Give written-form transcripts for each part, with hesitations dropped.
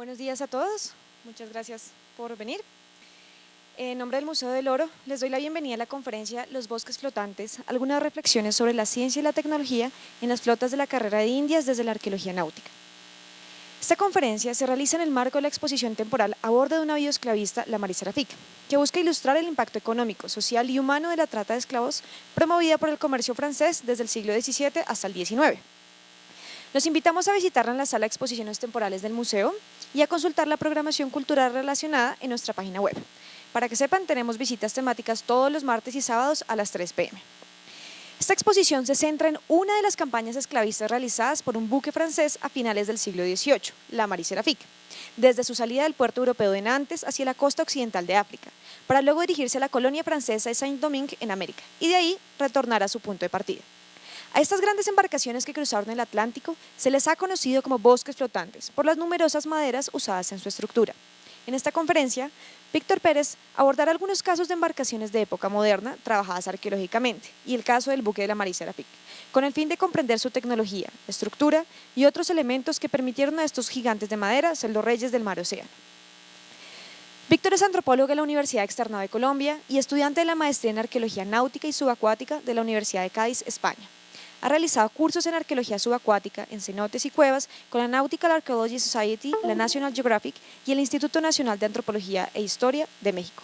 Buenos días a todos, muchas gracias por venir. En nombre del Museo del Oro, les doy la bienvenida a la conferencia Los bosques flotantes, algunas reflexiones sobre la ciencia y la tecnología en las flotas de la carrera de Indias desde la arqueología náutica. Esta conferencia se realiza en el marco de la exposición temporal a bordo de un navío esclavista, la Marie Seraphique, que busca ilustrar el impacto económico, social y humano de la trata de esclavos promovida por el comercio francés desde el siglo XVII hasta el XIX. Los invitamos a visitarla en la sala de exposiciones temporales del museo y a consultar la programación cultural relacionada en nuestra página web. Para que sepan, tenemos visitas temáticas todos los martes y sábados a las 3 p.m. Esta exposición se centra en una de las campañas esclavistas realizadas por un buque francés a finales del siglo XVIII, la Marie Seraphique, desde su salida del puerto europeo de Nantes hacia la costa occidental de África, para luego dirigirse a la colonia francesa de Saint-Domingue en América, y de ahí retornar a su punto de partida. A estas grandes embarcaciones que cruzaron el Atlántico se les ha conocido como bosques flotantes por las numerosas maderas usadas en su estructura. En esta conferencia, Víctor Pérez abordará algunos casos de embarcaciones de época moderna trabajadas arqueológicamente y el caso del buque de la Marie Seraphique, con el fin de comprender su tecnología, estructura y otros elementos que permitieron a estos gigantes de madera ser los reyes del mar Océano. Víctor es antropólogo de la Universidad Externado de Colombia y estudiante de la maestría en arqueología náutica y subacuática de la Universidad de Cádiz, España. Ha realizado cursos en arqueología subacuática en cenotes y cuevas con la Nautical Archaeology Society, la National Geographic y el Instituto Nacional de Antropología e Historia de México.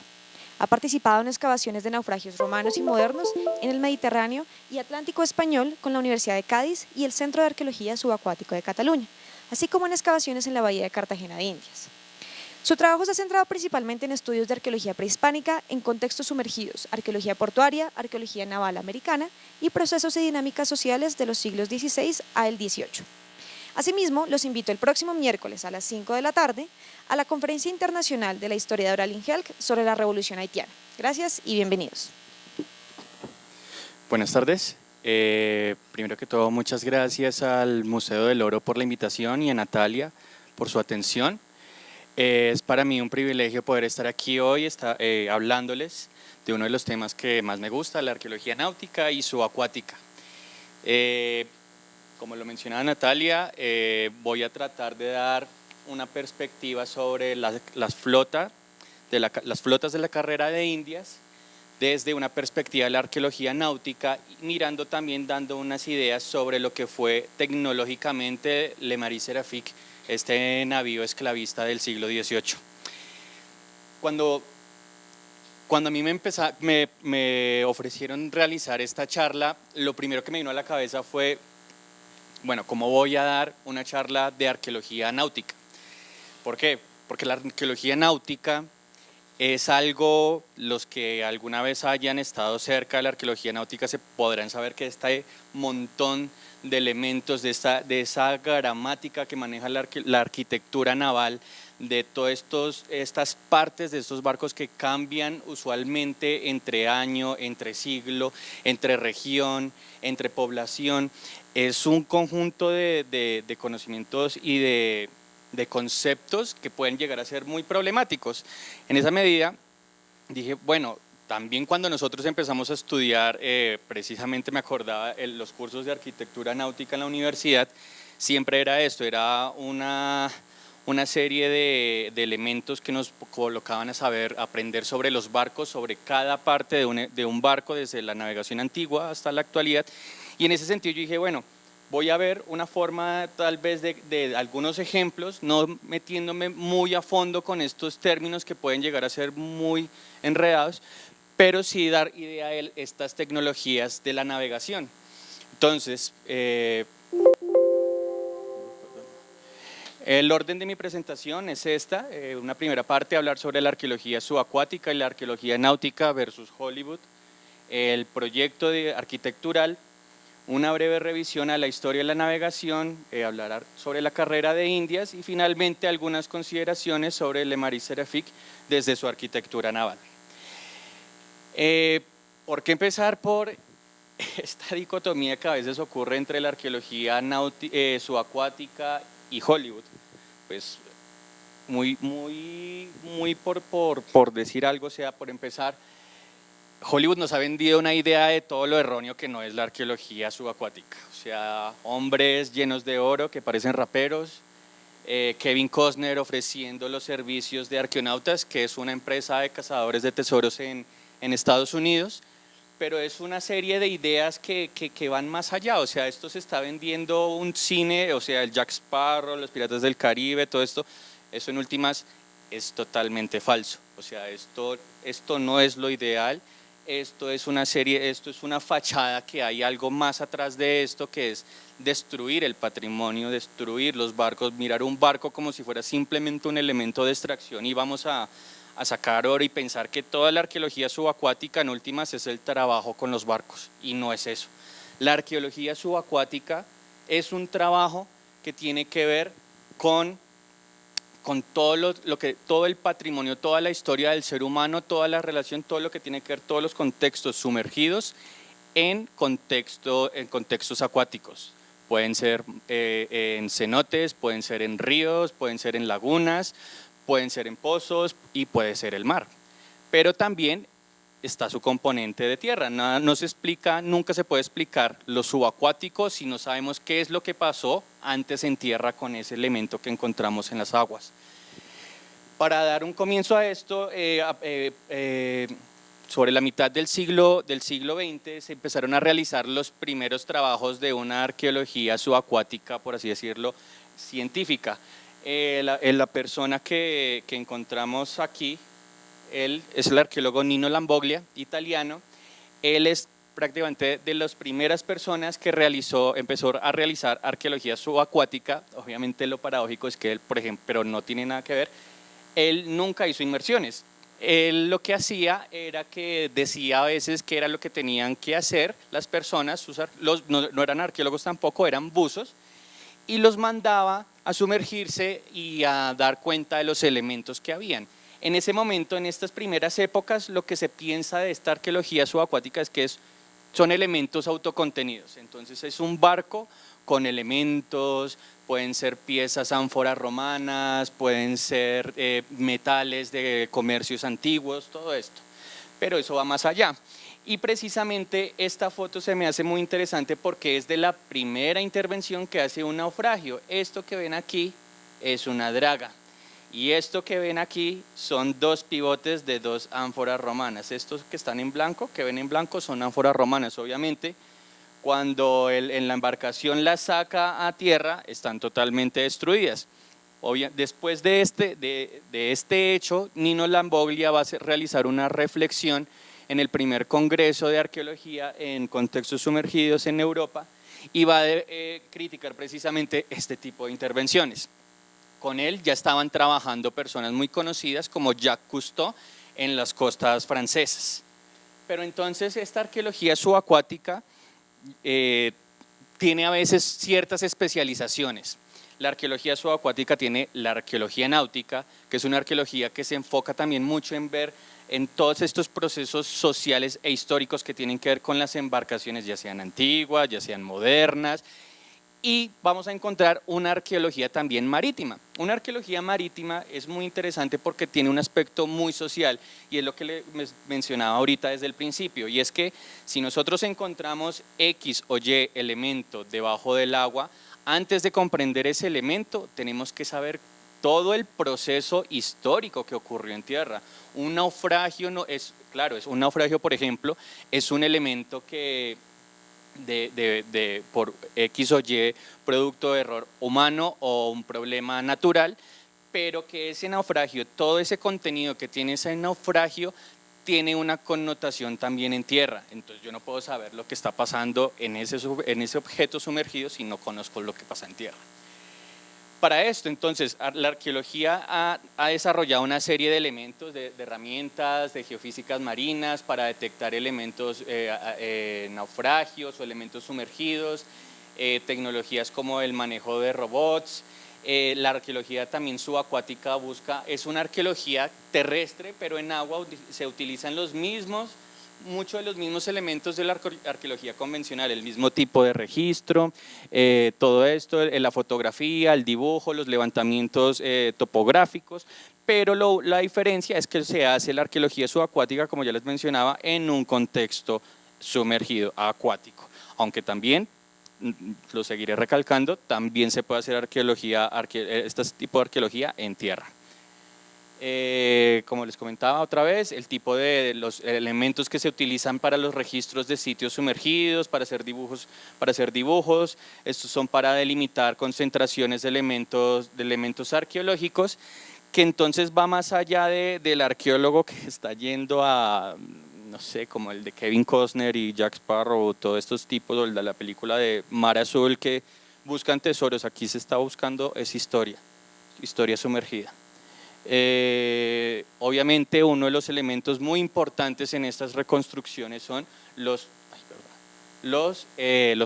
Ha participado en excavaciones de naufragios romanos y modernos en el Mediterráneo y Atlántico español con la Universidad de Cádiz y el Centro de Arqueología Subacuático de Cataluña, así como en excavaciones en la Bahía de Cartagena de Indias. Su trabajo se ha centrado principalmente en estudios de arqueología prehispánica en contextos sumergidos, arqueología portuaria, arqueología naval americana y procesos y dinámicas sociales de los siglos XVI al XVIII. Asimismo, los invito el próximo miércoles a las 5 de la tarde a la Conferencia Internacional de la Historiadora Lynn Helk sobre la Revolución Haitiana. Gracias y bienvenidos. Buenas tardes. Primero que todo, muchas gracias al Museo del Oro por la invitación y a Natalia por su atención. Es para mí un privilegio poder estar aquí hoy hablándoles de uno de los temas que más me gusta, la arqueología náutica y subacuática. Como lo mencionaba Natalia, voy a tratar de dar una perspectiva sobre las flotas de la carrera de Indias desde una perspectiva de la arqueología náutica, mirando también, dando unas ideas sobre lo que fue tecnológicamente Le Marie Seraphique, este navío esclavista del siglo XVIII. Cuando a mí me ofrecieron realizar esta charla, lo primero que me vino a la cabeza fue, bueno, ¿cómo voy a dar una charla de arqueología náutica? ¿Por qué? Porque la arqueología náutica es algo, los que alguna vez hayan estado cerca de la arqueología náutica se podrán saber que este montón de elementos, de esa gramática que maneja la arquitectura naval, de todas estas partes de estos barcos que cambian usualmente entre año, entre siglo, entre región, entre población, es un conjunto de conocimientos y de conceptos que pueden llegar a ser muy problemáticos. En esa medida dije, bueno, también cuando nosotros empezamos a estudiar, precisamente me acordaba los cursos de arquitectura náutica en la universidad, siempre era esto, era una serie de elementos que nos colocaban a aprender sobre los barcos, sobre cada parte de un barco desde la navegación antigua hasta la actualidad, y en ese sentido yo dije, bueno, voy a ver una forma tal vez de algunos ejemplos, no metiéndome muy a fondo con estos términos que pueden llegar a ser muy enredados, pero sí dar idea de estas tecnologías de la navegación. Entonces, el orden de mi presentación es esta, una primera parte, hablar sobre la arqueología subacuática y la arqueología náutica versus Hollywood, el proyecto arquitectural, una breve revisión a la historia de la navegación, hablar sobre la carrera de Indias y finalmente algunas consideraciones sobre Le Marie Seraphique desde su arquitectura naval. ¿Por qué empezar por esta dicotomía que a veces ocurre entre la arqueología subacuática y Hollywood? Pues muy por decir algo, sea por empezar, Hollywood nos ha vendido una idea de todo lo erróneo que no es la arqueología subacuática, o sea, hombres llenos de oro que parecen raperos, Kevin Costner ofreciendo los servicios de Arqueonautas, que es una empresa de cazadores de tesoros en Estados Unidos, pero es una serie de ideas que van más allá. O sea, esto se está vendiendo un cine, o sea, el Jack Sparrow, los Piratas del Caribe, todo esto, eso en últimas es totalmente falso. O sea, esto no es lo ideal. Esto es una serie, esto es una fachada, que hay algo más atrás de esto, que es destruir el patrimonio, destruir los barcos, mirar un barco como si fuera simplemente un elemento de extracción y vamos a sacar oro, y pensar que toda la arqueología subacuática en últimas es el trabajo con los barcos, y no es eso. La arqueología subacuática es un trabajo que tiene que ver con todo el patrimonio, toda la historia del ser humano, toda la relación, todo lo que tiene que ver, todos los contextos sumergidos en contextos acuáticos. Pueden ser en cenotes, pueden ser en ríos, pueden ser en lagunas, pueden ser en pozos y puede ser el mar. Pero también está su componente de tierra. No se explica, nunca se puede explicar lo subacuático si no sabemos qué es lo que pasó antes en tierra con ese elemento que encontramos en las aguas. Para dar un comienzo a esto, sobre la mitad del siglo XX se empezaron a realizar los primeros trabajos de una arqueología subacuática, por así decirlo, científica. La persona que encontramos aquí, él es el arqueólogo Nino Lamboglia, italiano. Él es prácticamente de las primeras personas que empezó a realizar arqueología subacuática. Obviamente lo paradójico es que él, por ejemplo, pero no tiene nada que ver, él nunca hizo inmersiones. Él lo que hacía era que decía a veces qué era lo que tenían que hacer las personas, no eran arqueólogos tampoco, eran buzos, y los mandaba a sumergirse y a dar cuenta de los elementos que habían. En ese momento, en estas primeras épocas, lo que se piensa de esta arqueología subacuática es que son elementos autocontenidos. Entonces es un barco con elementos, pueden ser piezas ánforas romanas, pueden ser metales de comercios antiguos, todo esto. Pero eso va más allá. Y precisamente esta foto se me hace muy interesante porque es de la primera intervención que hace un naufragio. Esto que ven aquí es una draga. Y esto que ven aquí son dos pivotes de dos ánforas romanas. Estos que están en blanco, que ven en blanco, son ánforas romanas. Obviamente, cuando en la embarcación las saca a tierra, están totalmente destruidas. Después de este hecho, Nino Lamboglia va a realizar una reflexión en el primer congreso de arqueología en contextos sumergidos en Europa y va a criticar precisamente este tipo de intervenciones. Con él ya estaban trabajando personas muy conocidas como Jacques Cousteau en las costas francesas. Pero entonces esta arqueología subacuática tiene a veces ciertas especializaciones. La arqueología subacuática tiene la arqueología náutica, que es una arqueología que se enfoca también mucho en ver en todos estos procesos sociales e históricos que tienen que ver con las embarcaciones, ya sean antiguas, ya sean modernas. Y vamos a encontrar una arqueología también marítima. Una arqueología marítima es muy interesante porque tiene un aspecto muy social y es lo que le mencionaba ahorita desde el principio, y es que si nosotros encontramos X o Y elemento debajo del agua, antes de comprender ese elemento tenemos que saber todo el proceso histórico que ocurrió en tierra. Un naufragio un naufragio, por ejemplo, es un elemento que por X o Y producto de error humano o un problema natural, pero que ese naufragio, todo ese contenido que tiene ese naufragio tiene una connotación también en tierra. Entonces yo no puedo saber lo que está pasando en ese objeto sumergido si no conozco lo que pasa en tierra. Para esto, entonces, la arqueología ha desarrollado una serie de elementos, de herramientas, de geofísicas marinas para detectar elementos, naufragios o elementos sumergidos, tecnologías como el manejo de robots. La arqueología también subacuática es una arqueología terrestre, pero en agua se utilizan muchos de los mismos elementos de la arqueología convencional, el mismo tipo de registro, todo esto, la fotografía, el dibujo, los levantamientos topográficos, pero la diferencia es que se hace la arqueología subacuática, como ya les mencionaba, en un contexto sumergido, acuático, aunque también lo seguiré recalcando, también se puede hacer este tipo de arqueología en tierra. Como les comentaba otra vez, el tipo de los elementos que se utilizan para los registros de sitios sumergidos, para hacer dibujos, estos son para delimitar concentraciones de elementos arqueológicos, que entonces va más allá del arqueólogo que está yendo a, no sé, como el de Kevin Costner y Jack Sparrow, todos estos tipos, o el de la película de Mar Azul, que buscan tesoros. Aquí se está buscando es historia sumergida. Obviamente uno de los elementos muy importantes en estas reconstrucciones son los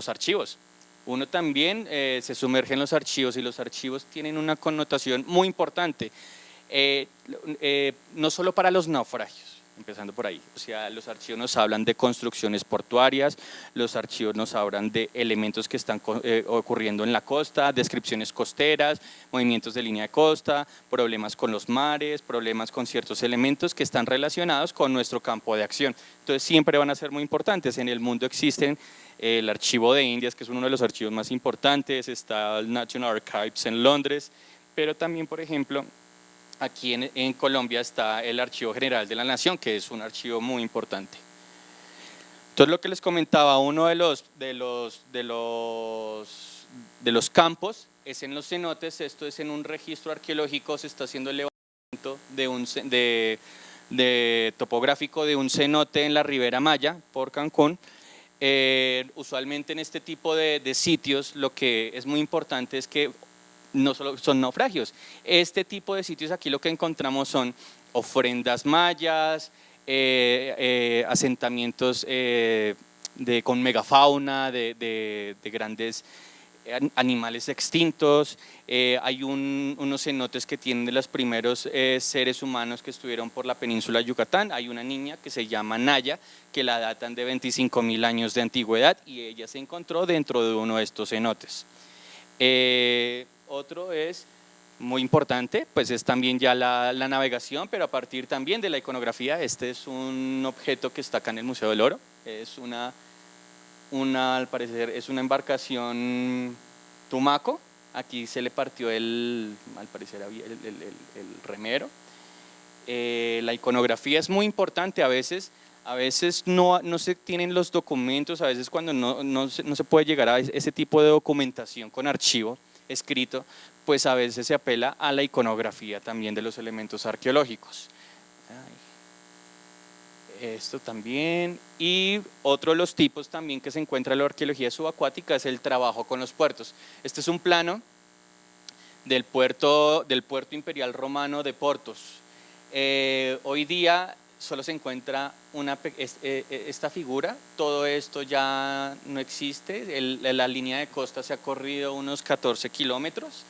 archivos. Uno también se sumerge en los archivos, y los archivos tienen una connotación muy importante, no solo para los naufragios, empezando por ahí. O sea, los archivos nos hablan de construcciones portuarias, los archivos nos hablan de elementos que están ocurriendo en la costa, descripciones costeras, movimientos de línea de costa, problemas con los mares, problemas con ciertos elementos que están relacionados con nuestro campo de acción. Entonces siempre van a ser muy importantes. En el mundo existen el Archivo de Indias, que es uno de los archivos más importantes, está el National Archives en Londres, pero también, por ejemplo, aquí en Colombia está el Archivo General de la Nación, que es un archivo muy importante. Entonces, lo que les comentaba, uno de los campos es en los cenotes. Esto es en un registro arqueológico, se está haciendo el levantamiento topográfico de un cenote en la Ribera Maya, por Cancún. Usualmente en este tipo de sitios lo que es muy importante es que no solo son naufragios. Este tipo de sitios aquí lo que encontramos son ofrendas mayas, asentamientos con megafauna, de grandes animales extintos. Hay unos cenotes que tienen de los primeros seres humanos que estuvieron por la península de Yucatán. Hay una niña que se llama Naya, que la datan de 25.000 años de antigüedad, y ella se encontró dentro de uno de estos cenotes. Otro es muy importante, pues es también ya la navegación, pero a partir también de la iconografía. Este es un objeto que está acá en el Museo del Oro, es al parecer es una embarcación Tumaco. Aquí se le partió al parecer el remero. La iconografía es muy importante. A veces no se tienen los documentos, a veces cuando no se puede llegar a ese tipo de documentación con archivo escrito, pues a veces se apela a la iconografía también de los elementos arqueológicos. Esto también. Y otro de los tipos también que se encuentra en la arqueología subacuática es el trabajo con los puertos. Este es un plano del puerto imperial romano de Portos. Hoy día solo se encuentra esta figura. Todo esto ya no existe. La línea de costa se ha corrido unos 14 kilómetros,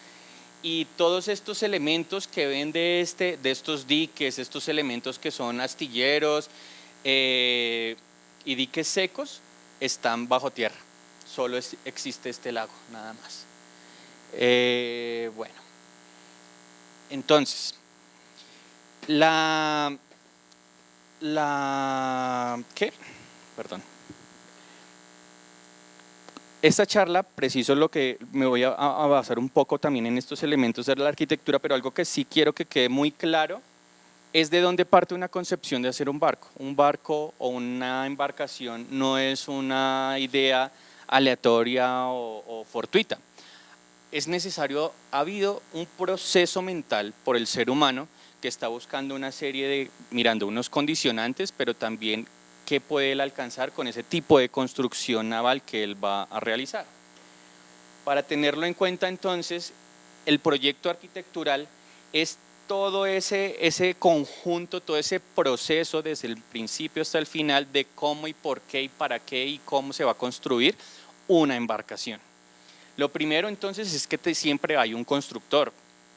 y todos estos elementos que ven de estos diques, estos elementos que son astilleros y diques secos, están bajo tierra. Solo existe este lago, nada más. Bueno, entonces esta charla, preciso, lo que me voy a basar un poco también en estos elementos de la arquitectura, pero algo que sí quiero que quede muy claro es de dónde parte una concepción de hacer un barco. Un barco o una embarcación no es una idea aleatoria o fortuita. Es necesario, ha habido un proceso mental por el ser humano que está buscando una serie mirando unos condicionantes, pero también qué puede él alcanzar con ese tipo de construcción naval que él va a realizar. Para tenerlo en cuenta, entonces, el proyecto arquitectural es todo ese conjunto, todo ese proceso desde el principio hasta el final de cómo y por qué y para qué y cómo se va a construir una embarcación. Lo primero, entonces, es que siempre hay un constructor.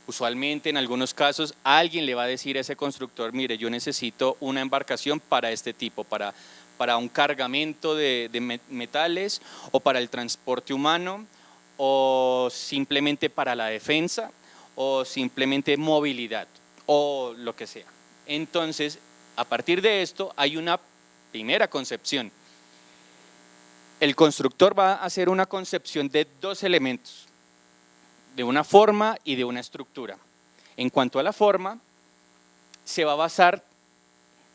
Usualmente, en algunos casos, alguien le va a decir a ese constructor: mire, yo necesito una embarcación para este tipo, para un cargamento de metales, o para el transporte humano, o simplemente para la defensa, o simplemente movilidad, o lo que sea. Entonces, a partir de esto, hay una primera concepción. el constructor va a hacer una concepción de dos elementos, de una forma y de una estructura. En cuanto a la forma, se va a basar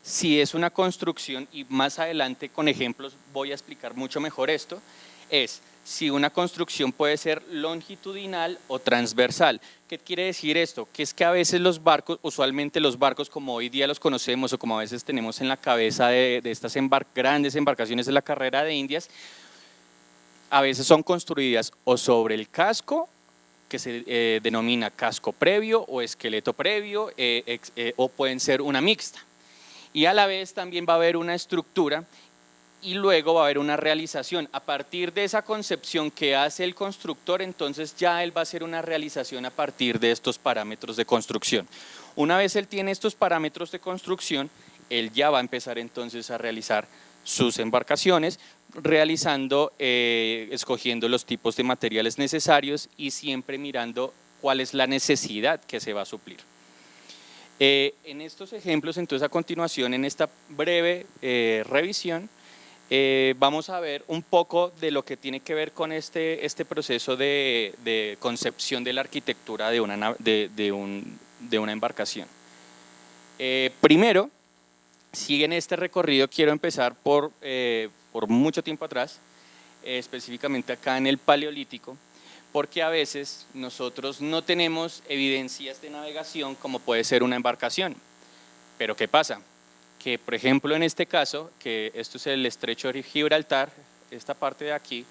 si es una construcción, y más adelante con ejemplos voy a explicar mucho mejor esto, es si una construcción puede ser longitudinal o transversal. ¿Qué quiere decir esto? Que es que a veces los barcos, usualmente los barcos como hoy día los conocemos o como a veces tenemos en la cabeza de estas grandes embarcaciones de la carrera de Indias, a veces son construidas o sobre el casco, que se denomina casco previo o esqueleto previo, o pueden ser una mixta. Y a la vez también va a haber una estructura y luego va a haber una realización. A partir de esa concepción que hace el constructor, entonces ya él va a hacer una realización a partir de estos parámetros de construcción. Una vez él tiene estos parámetros de construcción, él ya va a empezar entonces a realizar sus embarcaciones, escogiendo los tipos de materiales necesarios y siempre mirando cuál es la necesidad que se va a suplir. En estos ejemplos, entonces a continuación, en esta breve revisión, vamos a ver un poco de lo que tiene que ver con este proceso de concepción de la arquitectura de una embarcación. Primero, si en este recorrido quiero empezar por mucho tiempo atrás, específicamente acá en el Paleolítico, porque a veces nosotros no tenemos evidencias de navegación como puede ser una embarcación. Pero ¿qué pasa? Que por ejemplo en este caso, que esto es el estrecho de Gibraltar, esta parte de aquí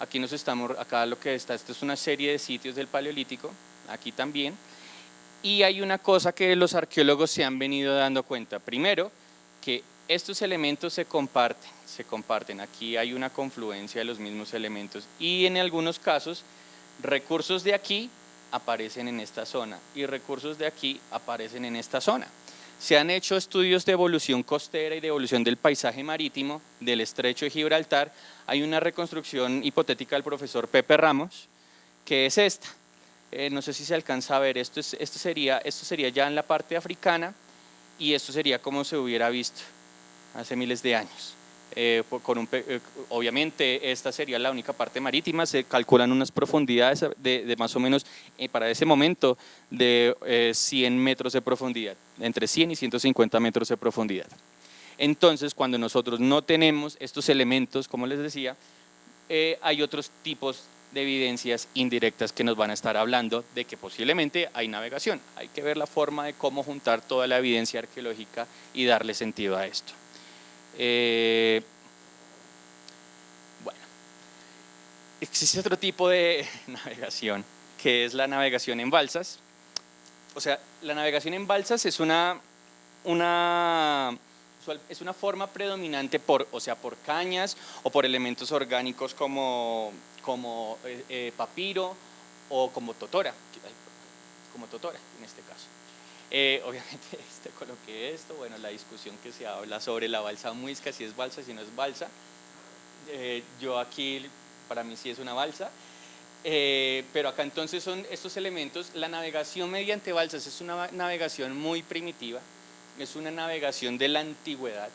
acá lo que está, esto es una serie de sitios del Paleolítico, aquí también, y hay una cosa que los arqueólogos se han venido dando cuenta. Primero, que estos elementos se comparten, aquí hay una confluencia de los mismos elementos y en algunos casos recursos de aquí aparecen en esta zona y recursos de aquí aparecen en esta zona. Se han hecho estudios de evolución costera y de evolución del paisaje marítimo del estrecho de Gibraltar. Hay una reconstrucción hipotética del profesor Pepe Ramos, que es esta. No sé si se alcanza a ver, esto sería ya en la parte africana y esto sería como se hubiera visto hace miles de años. Obviamente esta sería la única parte marítima, se calculan unas profundidades de más o menos para ese momento de 100 metros de profundidad, entre 100 y 150 metros de profundidad. Entonces cuando nosotros no tenemos estos elementos, como les decía, hay otros tipos de evidencias indirectas que nos van a estar hablando de que posiblemente hay navegación. Hay que ver la forma de cómo juntar toda la evidencia arqueológica y darle sentido a esto. Bueno, existe otro tipo de navegación que es la navegación en balsas. O sea, la navegación en balsas es una forma predominante por cañas o por elementos orgánicos como papiro o como totora en este caso. Obviamente coloqué esto, bueno, la discusión que se habla sobre la balsa muisca, si es balsa, si no es balsa. Yo aquí, para mí sí es una balsa, pero acá entonces son estos elementos. La navegación mediante balsas es una navegación muy primitiva, es una navegación de la antigüedad,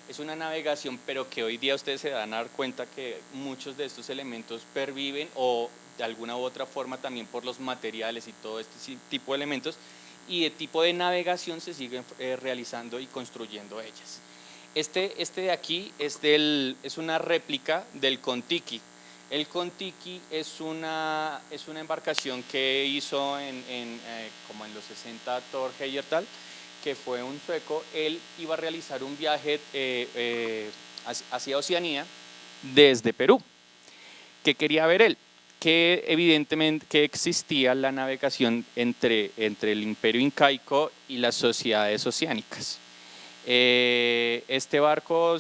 es una navegación pero que hoy día ustedes se van a dar cuenta que muchos de estos elementos perviven o de alguna u otra forma también por los materiales y todo este tipo de elementos, y de tipo de navegación se siguen realizando y construyendo ellas. Este de aquí es una réplica del Kon-Tiki. El Kon-Tiki es una embarcación que hizo como en los 60 Thor Heyerdahl, que fue un sueco. Él iba a realizar un viaje hacia Oceanía desde Perú. ¿Qué quería ver él? Que evidentemente que existía la navegación entre el imperio incaico y las sociedades oceánicas. Este barco,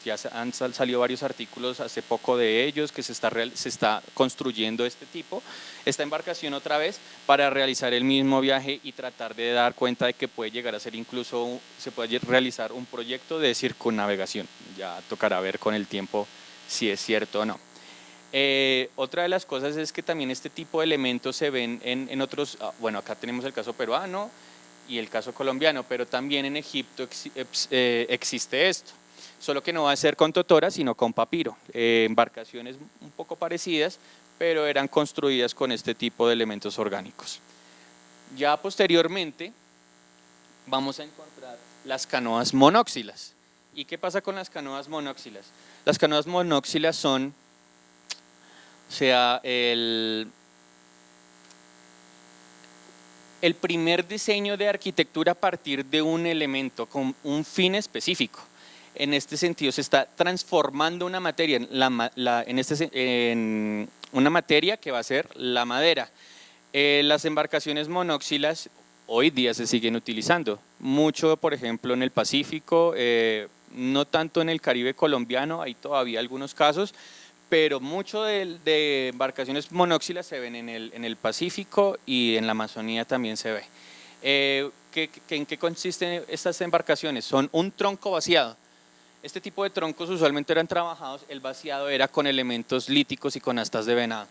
ya han salido varios artículos hace poco de ellos, que se está construyendo esta embarcación otra vez para realizar el mismo viaje y tratar de dar cuenta de que puede llegar a ser incluso, se puede realizar un proyecto de circunnavegación. Ya tocará ver con el tiempo si es cierto o no. Otra de las cosas es que también este tipo de elementos se ven en otros, bueno, acá tenemos el caso peruano y el caso colombiano, pero también en Egipto existe esto. solo que no va a ser con totora, sino con papiro. Embarcaciones un poco parecidas, pero eran construidas con este tipo de elementos orgánicos. Ya posteriormente vamos a encontrar las canoas monóxilas. ¿Y qué pasa con las canoas monóxilas? Las canoas monóxilas son, o sea, el primer diseño de arquitectura a partir de un elemento con un fin específico. En este sentido se está transformando una materia, en una materia que va a ser la madera. Las embarcaciones monóxilas hoy día se siguen utilizando, mucho por ejemplo en el Pacífico, no tanto en el Caribe colombiano, hay todavía algunos casos, pero mucho de embarcaciones monóxilas se ven en el Pacífico y en la Amazonía también se ve. ¿En qué consisten estas embarcaciones? Son un tronco vaciado. Este tipo de troncos usualmente eran trabajados, el vaciado era con elementos líticos y con astas de venado.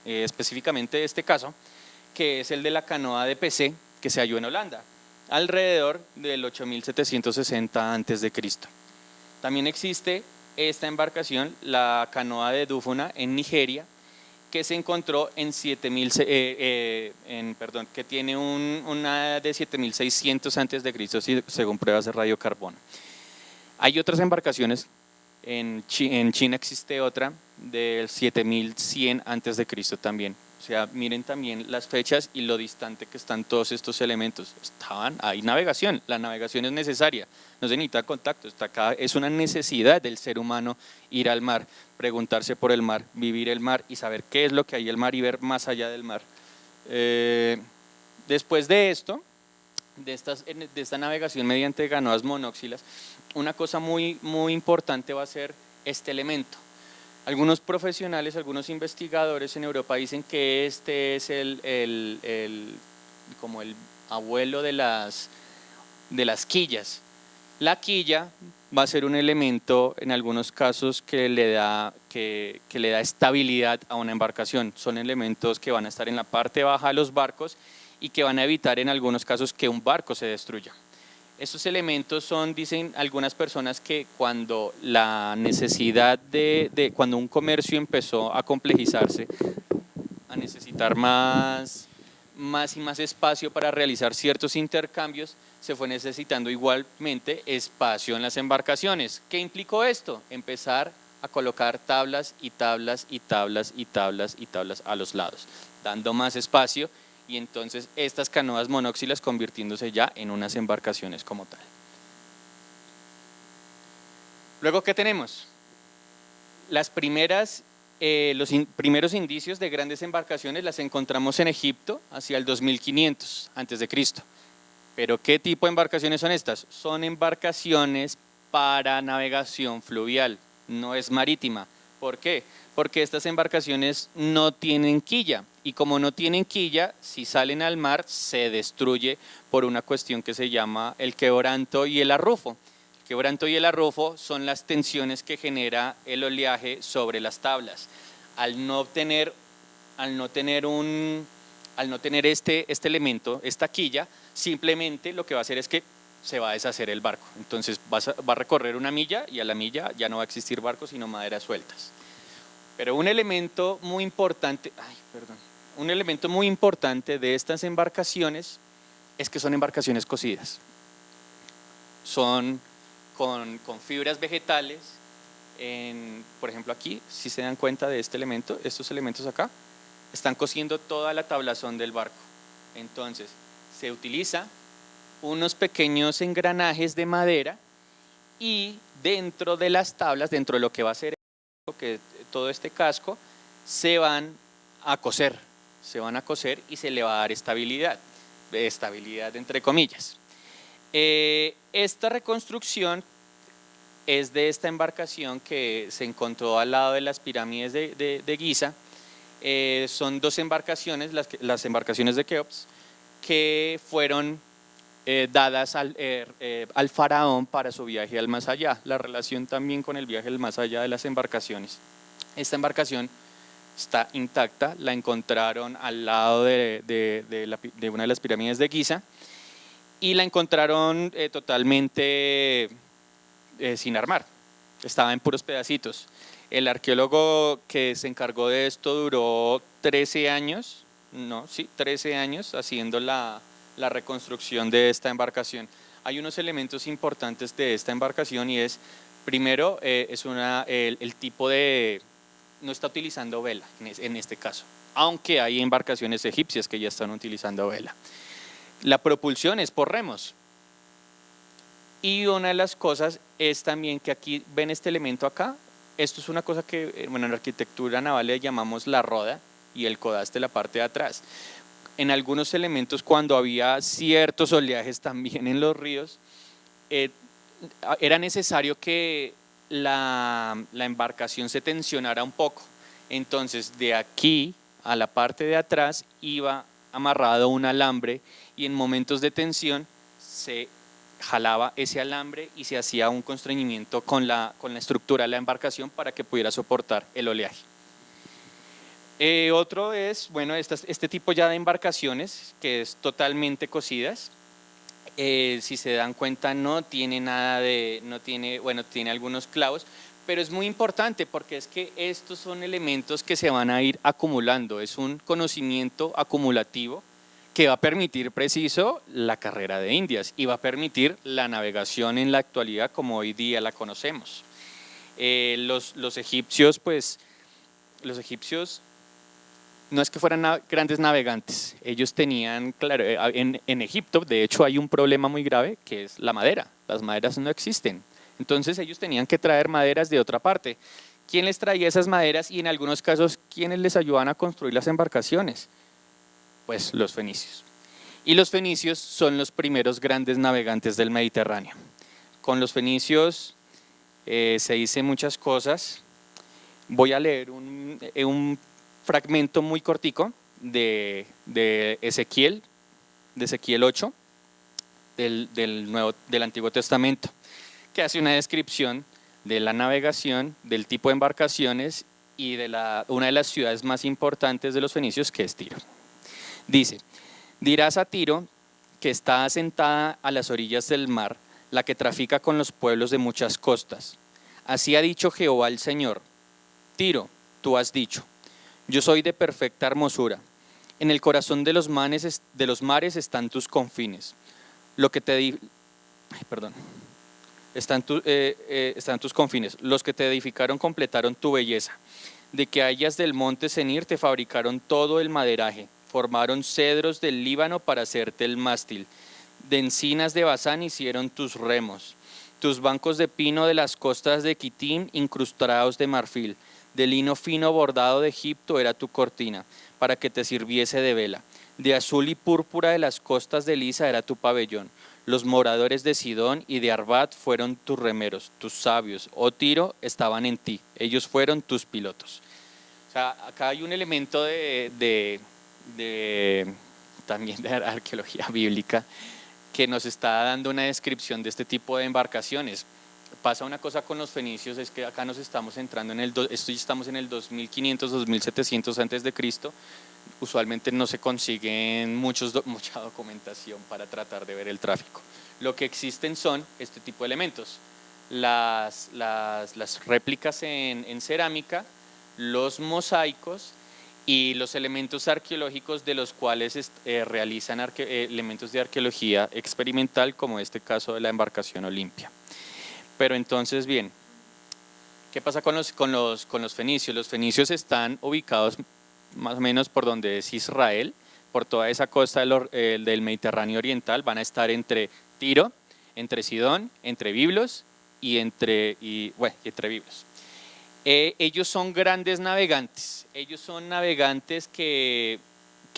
Específicamente este caso, que es el de la canoa de PC, que se halló en Holanda, alrededor del 8760 a.C. También existe esta embarcación, la canoa de Dúfuna en Nigeria, que se encontró en 7000, que tiene una de 7600 a.C. según pruebas de radiocarbono. Hay otras embarcaciones, en China existe otra del 7100 a.C. también. O sea, miren también las fechas y lo distante que están todos estos elementos. Hay navegación, la navegación es necesaria, no se necesita contacto, es una necesidad del ser humano ir al mar, preguntarse por el mar, vivir el mar y saber qué es lo que hay en el mar y ver más allá del mar. Después de esto, de esta navegación mediante canoas monóxilas, una cosa muy importante va a ser este elemento. Algunos profesionales, algunos investigadores en Europa dicen que este es como el abuelo de las quillas. La quilla va a ser un elemento en algunos casos que le da estabilidad a una embarcación. Son elementos que van a estar en la parte baja de los barcos y que van a evitar en algunos casos que un barco se destruya. Estos elementos son, dicen algunas personas, que cuando la necesidad cuando un comercio empezó a complejizarse, a necesitar más y más espacio para realizar ciertos intercambios, se fue necesitando igualmente espacio en las embarcaciones. ¿Qué implicó esto? Empezar a colocar tablas y tablas y tablas y tablas y tablas a los lados, dando más espacio, y entonces estas canoas monóxilas convirtiéndose ya en unas embarcaciones como tal. Luego, ¿qué tenemos? Los primeros indicios de grandes embarcaciones las encontramos en Egipto hacia el 2500 a.C. ¿Pero qué tipo de embarcaciones son estas? Son embarcaciones para navegación fluvial, no es marítima. ¿Por qué? Porque estas embarcaciones no tienen quilla, y como no tienen quilla, si salen al mar se destruye por una cuestión que se llama el quebranto y el arrufo. El quebranto y el arrufo son las tensiones que genera el oleaje sobre las tablas. Al no tener este elemento, esta quilla, simplemente lo que va a hacer es que se va a deshacer el barco. Entonces va a recorrer una milla y a la milla ya no va a existir barco sino maderas sueltas. Pero un elemento muy importante de estas embarcaciones es que son embarcaciones cosidas. Son con fibras vegetales. Por ejemplo aquí, si se dan cuenta de este elemento, estos elementos acá, están cosiendo toda la tablazón del barco. Entonces se utiliza unos pequeños engranajes de madera, y dentro de las tablas, dentro de lo que va a ser todo este casco, se van a coser y se le va a dar estabilidad entre comillas. Esta reconstrucción es de esta embarcación que se encontró al lado de las pirámides de Giza. Son dos embarcaciones, las embarcaciones de Keops, que fueron dadas al faraón para su viaje al más allá. La relación también con el viaje al más allá de las embarcaciones. Esta embarcación está intacta, la encontraron al lado de una de las pirámides de Giza, y la encontraron totalmente sin armar, estaba en puros pedacitos. El arqueólogo que se encargó de esto duró 13 años, no, sí, 13 años haciendo la reconstrucción de esta embarcación. Hay unos elementos importantes de esta embarcación y es, primero, es el tipo de, no está utilizando vela en este caso, aunque hay embarcaciones egipcias que ya están utilizando vela. La propulsión es por remos. Y una de las cosas es también que aquí ven este elemento acá. Esto es una cosa que, bueno, en arquitectura naval le llamamos la roda y el codaste la parte de atrás. En algunos elementos, cuando había ciertos oleajes también en los ríos, era necesario que la embarcación se tensionara un poco. Entonces, de aquí a la parte de atrás iba amarrado un alambre y en momentos de tensión se jalaba ese alambre y se hacía un constreñimiento con la estructura de la embarcación para que pudiera soportar el oleaje. Otro es, bueno, este tipo ya de embarcaciones que es totalmente cosidas. Si se dan cuenta no tiene nada de, bueno, tiene algunos clavos, pero es muy importante porque es que estos son elementos que se van a ir acumulando, es un conocimiento acumulativo que va a permitir preciso la carrera de Indias y va a permitir la navegación en la actualidad como hoy día la conocemos. Los egipcios, pues, los egipcios no es que fueran grandes navegantes, ellos tenían, claro, en Egipto de hecho hay un problema muy grave que es la madera, las maderas no existen, entonces ellos tenían que traer maderas de otra parte. ¿Quién les traía esas maderas y en algunos casos quiénes les ayudaban a construir las embarcaciones? Pues los fenicios. Y los fenicios son los primeros grandes navegantes del Mediterráneo. Con los fenicios se dicen muchas cosas. Voy a leer un fragmento muy cortico de Ezequiel 8 del Antiguo Testamento, que hace una descripción de la navegación, del tipo de embarcaciones y de una de las ciudades más importantes de los fenicios, que es Tiro. Dice: dirás a Tiro, que está asentada a las orillas del mar, la que trafica con los pueblos de muchas costas. Así ha dicho Jehová el Señor: Tiro, tú has dicho, yo soy de perfecta hermosura. En el corazón de los mares están tus confines. Están tus confines. Los que te edificaron completaron tu belleza. De que hayas del monte Senir te fabricaron todo el maderaje. Formaron cedros del Líbano para hacerte el mástil. De encinas de Basán hicieron tus remos. Tus bancos de pino de las costas de Quitim incrustados de marfil. De lino fino bordado de Egipto era tu cortina, para que te sirviese de vela. De azul y púrpura de las costas de Lisa era tu pabellón. Los moradores de Sidón y de Arbat fueron tus remeros, tus sabios, oh Tiro, estaban en ti, ellos fueron tus pilotos. O sea, acá hay un elemento también de arqueología bíblica que nos está dando una descripción de este tipo de embarcaciones. Pasa una cosa con los fenicios, es que acá nos estamos entrando estamos en el 2500, 2700 antes de Cristo. Usualmente no se consiguen mucha documentación para tratar de ver el tráfico. Lo que existen son este tipo de elementos, las réplicas en cerámica, los mosaicos y los elementos arqueológicos de los cuales realizan elementos de arqueología experimental, como este caso de la embarcación Olimpia. Pero entonces, bien, ¿qué pasa con los fenicios? Los fenicios están ubicados más o menos por donde es Israel, por toda esa costa del Mediterráneo oriental. Van a estar entre Tiro, entre Sidón, entre Biblos y entre Biblos. Ellos son grandes navegantes, ellos son navegantes que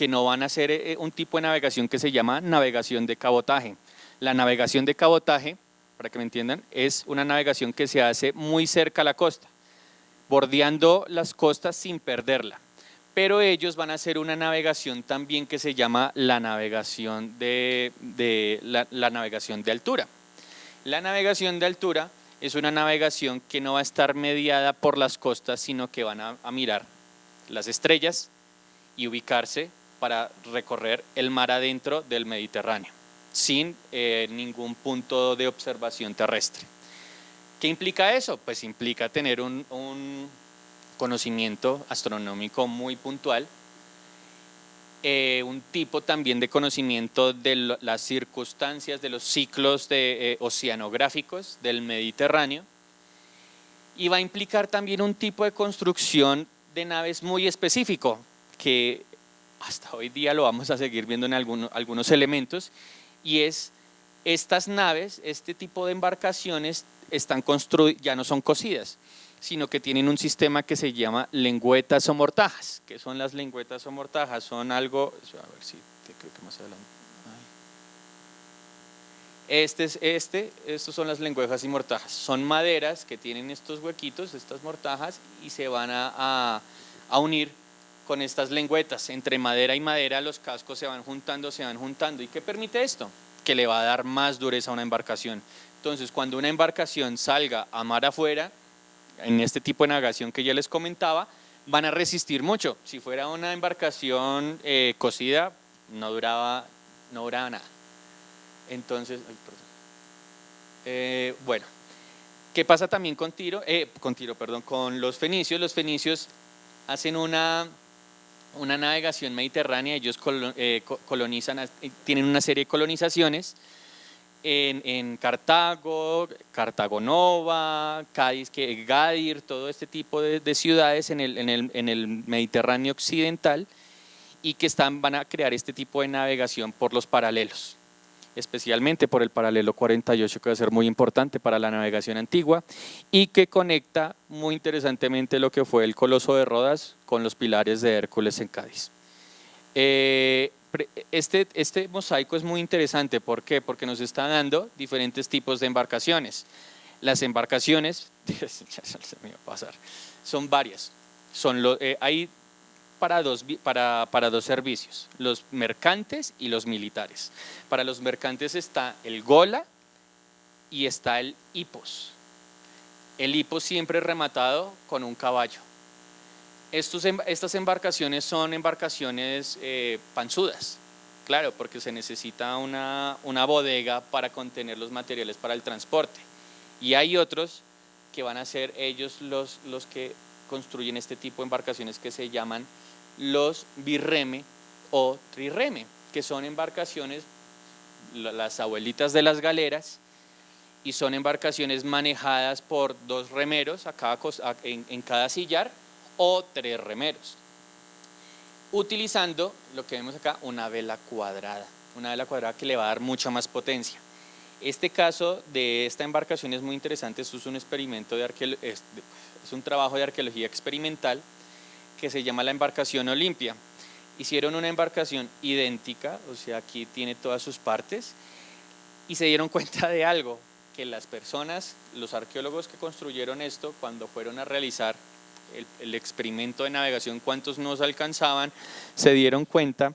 no van a hacer un tipo de navegación que se llama navegación de cabotaje. La navegación de cabotaje, para que me entiendan, es una navegación que se hace muy cerca a la costa, bordeando las costas sin perderla. Pero ellos van a hacer una navegación también que se llama la navegación de altura. La navegación de altura es una navegación que no va a estar mediada por las costas, sino que van a mirar las estrellas y ubicarse para recorrer el mar adentro del Mediterráneo, sin ningún punto de observación terrestre. ¿Qué implica eso? Pues implica tener un conocimiento astronómico muy puntual, un tipo también de conocimiento de las circunstancias de los ciclos oceanográficos del Mediterráneo, y va a implicar también un tipo de construcción de naves muy específico, que hasta hoy día lo vamos a seguir viendo en algunos elementos, y es estas naves, este tipo de embarcaciones ya no son cosidas, sino que tienen un sistema que se llama lengüetas o mortajas. ¿Qué son las lengüetas o mortajas? Son algo, a ver si creo que más adelante. Estos son las lengüetas y mortajas. Son maderas que tienen estos huequitos, estas mortajas, y se van a unir con estas lengüetas. Entre madera y madera los cascos se van juntando. ¿Y qué permite esto? Que le va a dar más dureza a una embarcación. Entonces, cuando una embarcación salga a mar afuera, en este tipo de navegación que ya les comentaba, van a resistir mucho. Si fuera una embarcación cosida, no duraba nada. Entonces, bueno, ¿qué pasa también con los fenicios? Los fenicios hacen una navegación mediterránea. Ellos colonizan, tienen una serie de colonizaciones en Cartago, Cartago Nova, Cádiz, Gadir, todo este tipo de ciudades en el Mediterráneo occidental, y que van a crear este tipo de navegación por los paralelos, especialmente por el paralelo 48, que va a ser muy importante para la navegación antigua, y que conecta muy interesantemente lo que fue el Coloso de Rodas con los pilares de Hércules en Cádiz. Este mosaico es muy interesante. ¿Por qué? Porque nos está dando diferentes tipos de embarcaciones. Las embarcaciones, son varias. Hay para dos servicios, los mercantes y los militares. Para los mercantes está el gola y está el hipos. El hipos siempre rematado con un caballo. Estas embarcaciones son embarcaciones panzudas, claro, porque se necesita una bodega para contener los materiales para el transporte. Y hay otros que van a ser ellos los que construyen este tipo de embarcaciones, que se llaman los birreme o trirreme, que son embarcaciones, las abuelitas de las galeras, y son embarcaciones manejadas por 2 remeros en cada sillar, o 3 remeros, utilizando lo que vemos acá, una vela cuadrada que le va a dar mucha más potencia. Este caso de esta embarcación es muy interesante. Esto es un experimento es un trabajo de arqueología experimental que se llama la embarcación Olimpia. Hicieron una embarcación idéntica, o sea, aquí tiene todas sus partes, y se dieron cuenta de algo, que las personas, los arqueólogos que construyeron esto, cuando fueron a realizar el experimento de navegación, cuántos nos alcanzaban, se dieron cuenta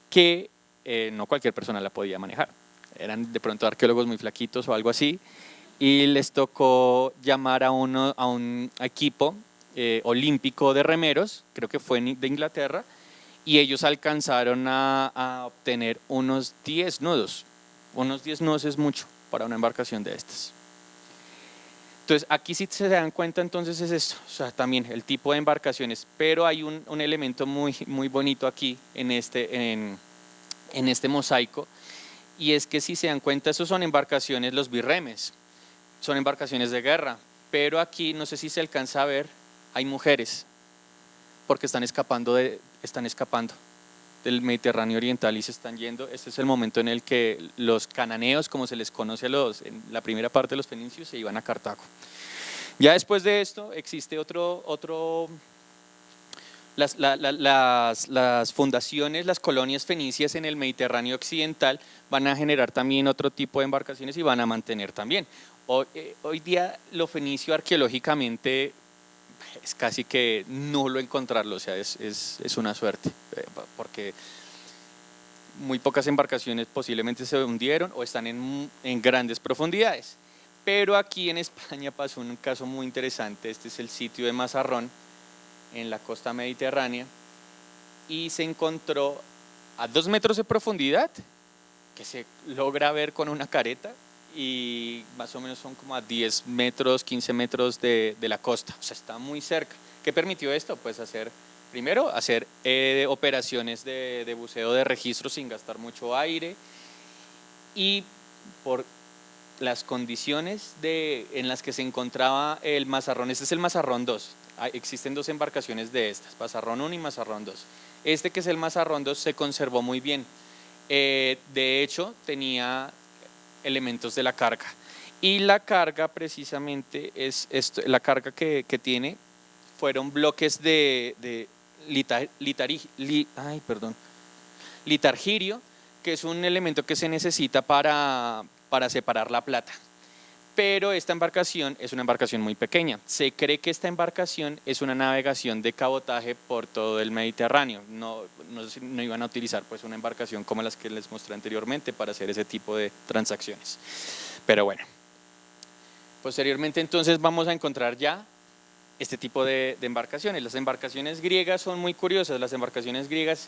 que no cualquier persona la podía manejar. Eran de pronto arqueólogos muy flaquitos o algo así, y les tocó llamar a un equipo olímpico de remeros, creo que fue de Inglaterra, y ellos alcanzaron a obtener unos 10 nudos. Unos 10 nudos es mucho para una embarcación de estas. Entonces, aquí sí se dan cuenta, entonces es esto, o sea, también el tipo de embarcaciones, pero hay un elemento muy bonito aquí en este mosaico, y es que si se dan cuenta, esos son embarcaciones, los birremes, son embarcaciones de guerra, pero aquí no sé si se alcanza a ver, hay mujeres, porque están escapando del Mediterráneo oriental y se están yendo. Este es el momento en el que los cananeos, como se les conoce en la primera parte de los fenicios, se iban a Cartago. Ya después de esto existe las fundaciones, las colonias fenicias en el Mediterráneo occidental van a generar también otro tipo de embarcaciones y van a mantener también. Hoy día lo fenicio arqueológicamente es casi que nulo encontrarlo, o sea, es una suerte, porque muy pocas embarcaciones posiblemente se hundieron o están en grandes profundidades. Pero aquí en España pasó un caso muy interesante. Este es el sitio de Mazarrón, en la costa mediterránea, y se encontró a 2 metros de profundidad, que se logra ver con una careta, y más o menos son como a 10 metros, 15 metros de la costa, o sea, está muy cerca. ¿Qué permitió esto? Pues primero, hacer operaciones de buceo de registro sin gastar mucho aire, y por las condiciones en las que se encontraba el Mazarrón. Este es el Mazarrón 2, existen dos embarcaciones de estas, Mazarrón 1 y Mazarrón 2. Este, que es el Mazarrón 2, se conservó muy bien, de hecho tenía elementos de la carga, y la carga precisamente es esto, la carga que tiene fueron bloques de litargirio, que es un elemento que se necesita para separar la plata. Pero esta embarcación es una embarcación muy pequeña. Se cree que esta embarcación es una navegación de cabotaje por todo el Mediterráneo. No iban a utilizar pues una embarcación como las que les mostré anteriormente para hacer ese tipo de transacciones. Pero bueno, posteriormente entonces vamos a encontrar ya este tipo de embarcaciones. Las embarcaciones griegas son muy curiosas. Las embarcaciones griegas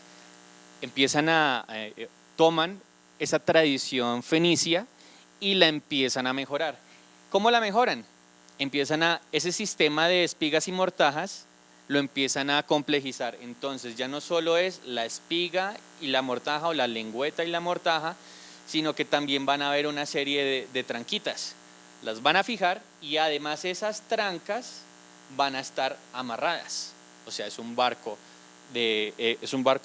toman esa tradición fenicia y la empiezan a mejorar. ¿Cómo la mejoran? Ese sistema de espigas y mortajas lo empiezan a complejizar. Entonces ya no solo es la espiga y la mortaja, o la lengüeta y la mortaja, sino que también van a haber una serie de tranquitas. Las van a fijar, y además esas trancas van a estar amarradas. O sea, es un barco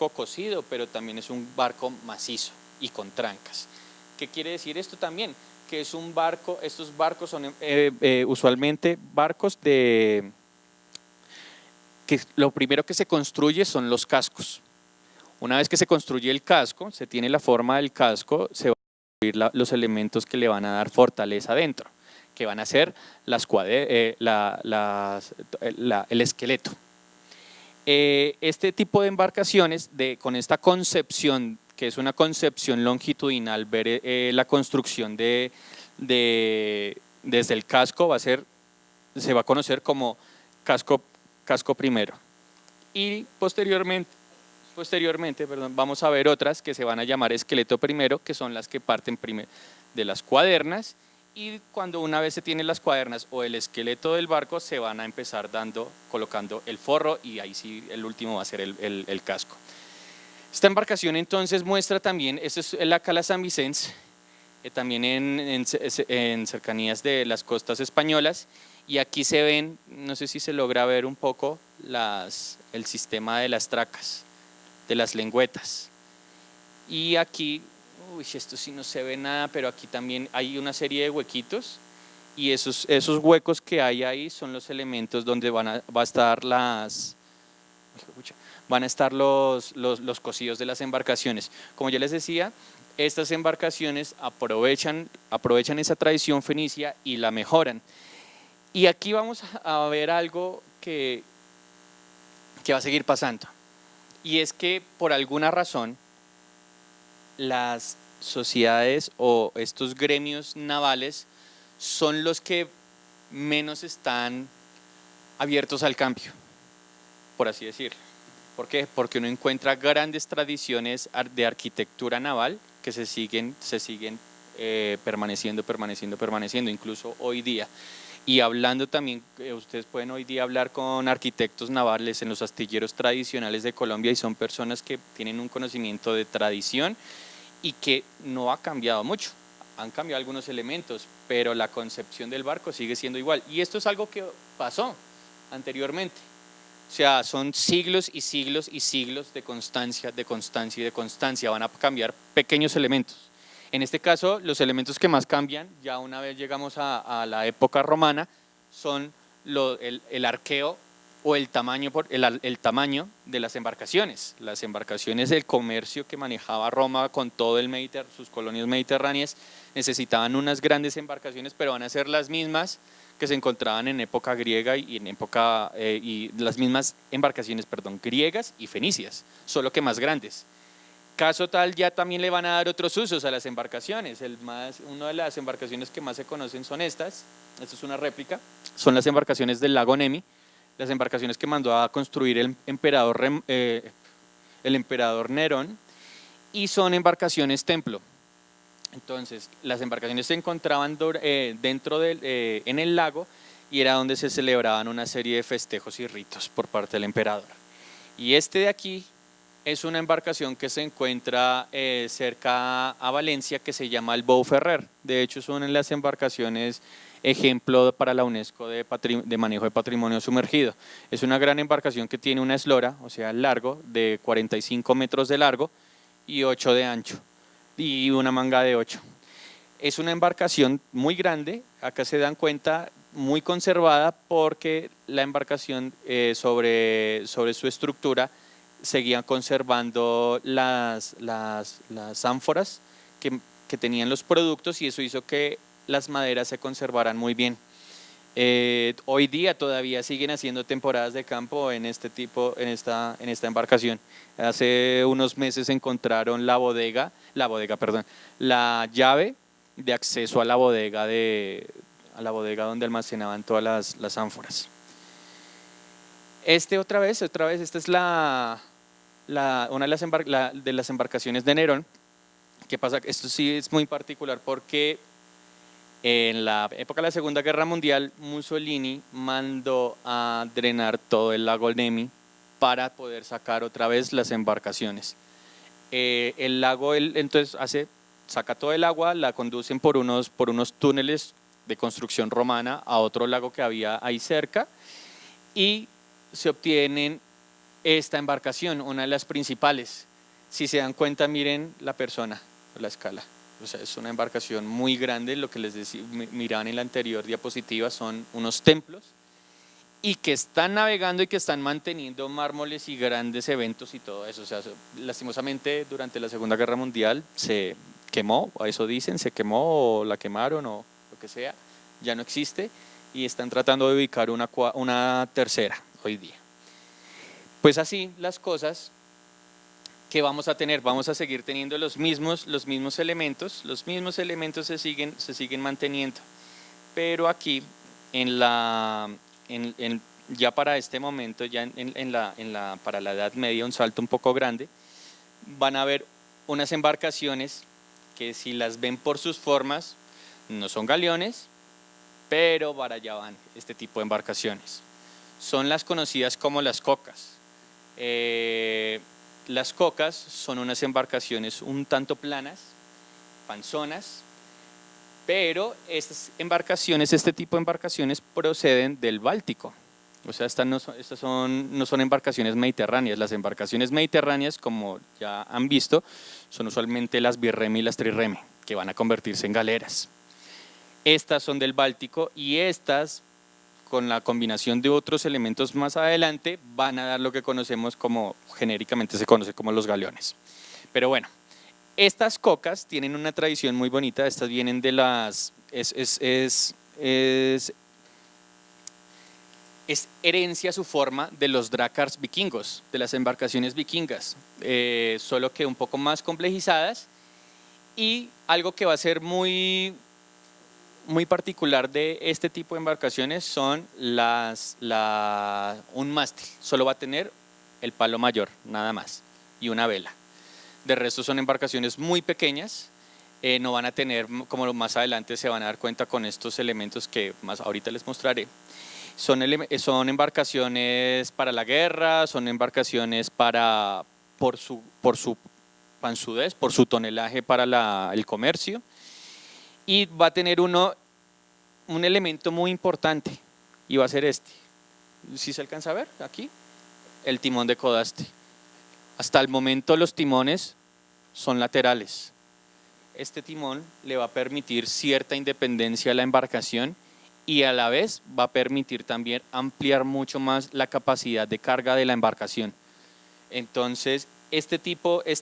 cosido, pero también es un barco macizo y con trancas. ¿Qué quiere decir esto también? Que es un barco, estos barcos son usualmente barcos que lo primero que se construye son los cascos. Una vez que se construye el casco, se tiene la forma del casco, se van a construir los elementos que le van a dar fortaleza adentro, que van a ser el esqueleto. Este tipo de embarcaciones, con esta concepción, que es una concepción longitudinal, ver la construcción desde el casco, se va a conocer como casco primero. Y posteriormente vamos a ver otras que se van a llamar esqueleto primero, que son las que parten de las cuadernas, y cuando una vez se tienen las cuadernas o el esqueleto del barco, se van a empezar colocando el forro, y ahí sí el último va a ser el casco. Esta embarcación entonces muestra también, esta es la Cala San Vicente, también en cercanías de las costas españolas, y aquí se ven, no sé si se logra ver un poco el sistema de las tracas, de las lengüetas. Y aquí, esto sí no se ve nada, pero aquí también hay una serie de huequitos, y esos huecos que hay ahí son los elementos donde van a estar los cosidos de las embarcaciones. Como ya les decía, estas embarcaciones aprovechan esa tradición fenicia y la mejoran. Y aquí vamos a ver algo que va a seguir pasando, y es que por alguna razón las sociedades o estos gremios navales son los que menos están abiertos al cambio, por así decirlo. ¿Por qué? Porque uno encuentra grandes tradiciones de arquitectura naval que se siguen permaneciendo, incluso hoy día. Y hablando también, ustedes pueden hoy día hablar con arquitectos navales en los astilleros tradicionales de Colombia, y son personas que tienen un conocimiento de tradición y que no ha cambiado mucho. Han cambiado algunos elementos, pero la concepción del barco sigue siendo igual. Y esto es algo que pasó anteriormente. O sea, son siglos y siglos y siglos de constancia, de constancia y de constancia. Van a cambiar pequeños elementos. En este caso, los elementos que más cambian, ya una vez llegamos a la época romana, son el arqueo o el tamaño de las embarcaciones. Las embarcaciones del comercio que manejaba Roma con todo sus colonias mediterráneas necesitaban unas grandes embarcaciones, pero van a ser las mismas que se encontraban en época griega y las mismas embarcaciones, griegas y fenicias, solo que más grandes. Caso tal, ya también le van a dar otros usos a las embarcaciones. Una de las embarcaciones que más se conocen son estas. Esta es una réplica. Son las embarcaciones del lago Nemi, las embarcaciones que mandó a construir el emperador Nerón, y son embarcaciones templo. Entonces, las embarcaciones se encontraban en el lago y era donde se celebraban una serie de festejos y ritos por parte del emperador. Y este de aquí es una embarcación que se encuentra cerca a Valencia, que se llama el Bou Ferrer. De hecho, son en las embarcaciones ejemplo para la UNESCO de manejo de patrimonio sumergido. Es una gran embarcación que tiene una eslora, o sea, largo, de 45 metros de largo y 8 de ancho, y una manga de 8. Es una embarcación muy grande, acá se dan cuenta, muy conservada, porque la embarcación sobre su estructura seguían conservando las ánforas que tenían los productos, y eso hizo que las maderas se conservaran muy bien. Hoy día todavía siguen haciendo temporadas de campo en esta embarcación. Hace unos meses encontraron la llave de acceso a la bodega donde almacenaban todas las ánforas. Otra vez, esta es una de las embarcaciones de Nerón. ¿Qué pasa? Esto sí es muy particular porque en la época de la Segunda Guerra Mundial, Mussolini mandó a drenar todo el lago Nemi para poder sacar otra vez las embarcaciones. El lago, entonces saca todo el agua, la conducen por unos túneles de construcción romana a otro lago que había ahí cerca, y se obtienen esta embarcación, una de las principales. Si se dan cuenta, miren la persona, la escala. O sea, es una embarcación muy grande. Lo que les decía, miraban en la anterior diapositiva, son unos templos, y que están navegando y que están manteniendo mármoles y grandes eventos y todo eso. O sea, lastimosamente durante la Segunda Guerra Mundial se quemó, a eso dicen, se quemó o la quemaron o lo que sea, ya no existe, y están tratando de ubicar una tercera hoy día. Pues así las cosas que vamos a tener, vamos a seguir teniendo los mismos elementos se siguen manteniendo, pero aquí ya para este momento, ya para la Edad Media, un salto un poco grande, van a haber unas embarcaciones que, si las ven por sus formas, no son galeones, pero para allá van este tipo de embarcaciones. Son las conocidas como las cocas. Las cocas son unas embarcaciones un tanto planas, panzonas, pero este tipo de embarcaciones proceden del Báltico. O sea, estas no son embarcaciones mediterráneas. Las embarcaciones mediterráneas, como ya han visto, son usualmente las birreme y las trirreme, que van a convertirse en galeras. Estas son del Báltico, y estas, con la combinación de otros elementos más adelante, van a dar lo que conocemos como, genéricamente se conoce como los galeones. Pero bueno, estas cocas tienen una tradición muy bonita. Estas vienen de es herencia su forma de los drácars vikingos, de las embarcaciones vikingas, solo que un poco más complejizadas. Y algo que va a ser muy particular de este tipo de embarcaciones son un mástil. Solo va a tener el palo mayor, nada más, y una vela. De resto son embarcaciones muy pequeñas. No van a tener, como más adelante se van a dar cuenta con estos elementos que más ahorita les mostraré. Son embarcaciones para la guerra, son embarcaciones por su panzudez, por su tonelaje para el comercio. Y va a tener un elemento muy importante, y va a ser este. ¿Sí se alcanza a ver aquí? El timón de codaste. Hasta el momento los timones son laterales. Este timón le va a permitir cierta independencia a la embarcación, y a la vez va a permitir también ampliar mucho más la capacidad de carga de la embarcación. Entonces, este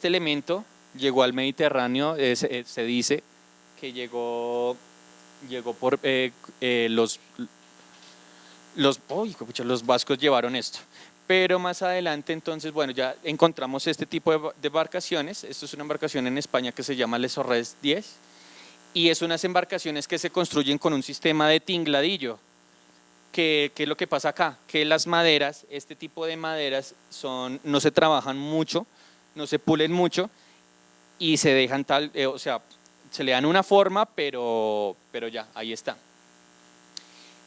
elemento llegó al Mediterráneo. Se dice que llegó por los vascos llevaron esto. Pero más adelante, entonces, bueno, ya encontramos este tipo de embarcaciones. Esto es una embarcación en España que se llama Les Orres 10, y es unas embarcaciones que se construyen con un sistema de tingladillo. ¿Qué es lo que pasa acá? Que las maderas, este tipo de maderas, no se trabajan mucho, no se pulen mucho, y se dejan se le dan una forma, pero ya, ahí está.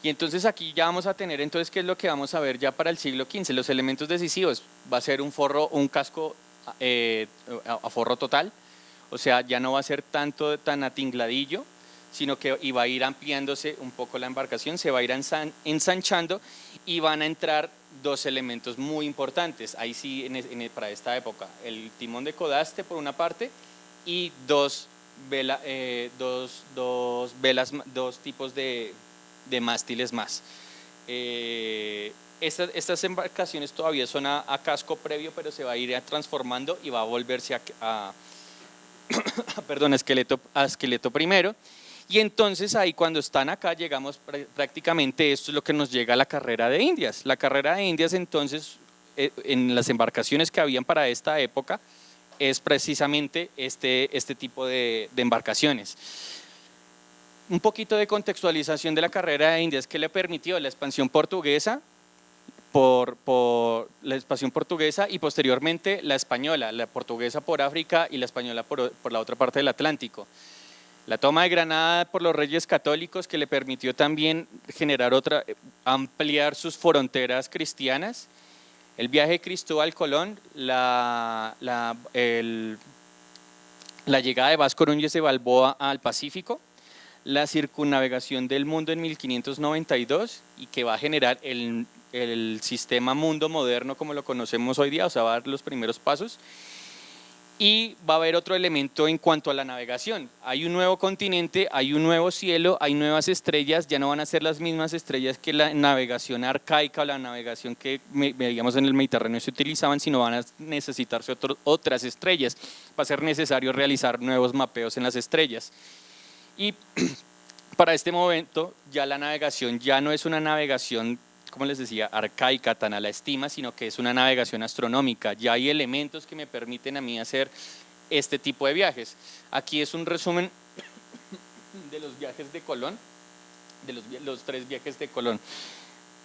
Y entonces aquí ya vamos a tener, entonces, ¿qué es lo que vamos a ver ya para el siglo XV? Los elementos decisivos, va a ser un forro, un casco a forro total, o sea, ya no va a ser tan atingladillo, sino que va a ir ampliándose un poco la embarcación, se va a ir ensanchando y van a entrar dos elementos muy importantes, ahí sí para esta época, el timón de codaste por una parte y dos tipos de mástiles más. Estas embarcaciones todavía son a casco previo, pero se va a ir transformando y va a volverse perdón, a esqueleto primero. Y entonces ahí cuando están acá llegamos prácticamente, esto es lo que nos llega a la carrera de Indias. La carrera de Indias entonces, en las embarcaciones que habían para esta época, es precisamente este tipo de embarcaciones. Un poquito de contextualización de la carrera de Indias que le permitió la expansión portuguesa, por la expansión portuguesa y posteriormente la española, la portuguesa por África y la española por la otra parte del Atlántico. La toma de Granada por los reyes católicos que le permitió también ampliar sus fronteras cristianas. El viaje de Cristóbal Colón, la llegada de Vasco Núñez de Balboa al Pacífico, la circunnavegación del mundo en 1592 y que va a generar el sistema mundo moderno como lo conocemos hoy día, o sea, va a dar los primeros pasos. Y va a haber otro elemento en cuanto a la navegación. Hay un nuevo continente, hay un nuevo cielo, hay nuevas estrellas, ya no van a ser las mismas estrellas que la navegación arcaica o la navegación que digamos en el Mediterráneo se utilizaban, sino van a necesitarse otras estrellas. Va a ser necesario realizar nuevos mapeos en las estrellas. Y para este momento ya la navegación ya no es una navegación, como les decía, arcaica, tan a la estima, sino que es una navegación astronómica. Ya hay elementos que me permiten a mí hacer este tipo de viajes. Aquí es un resumen de los viajes de Colón, de los 3 viajes de Colón.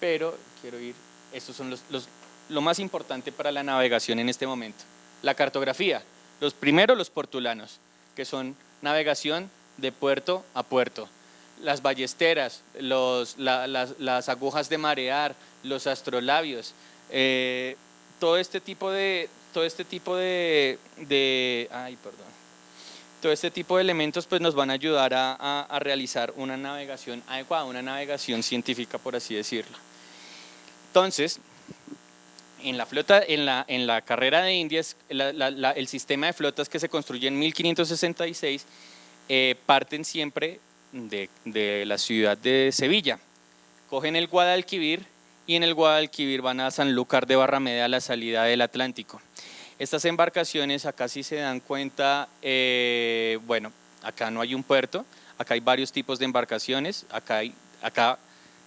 Pero quiero ir, estos son lo más importante para la navegación en este momento. La cartografía, los portulanos, que son navegación de puerto a puerto. Las ballesteras, las agujas de marear, los astrolabios, todo este tipo de elementos pues nos van a ayudar a realizar una navegación adecuada, una navegación científica, por así decirlo. Entonces, en la carrera de Indias, el sistema de flotas que se construye en 1566 parten siempre de la ciudad de Sevilla, cogen el Guadalquivir y en el Guadalquivir van a Sanlúcar de Barrameda a la salida del Atlántico. Estas embarcaciones acá sí se dan cuenta, bueno, acá no hay un puerto, acá hay varios tipos de embarcaciones, acá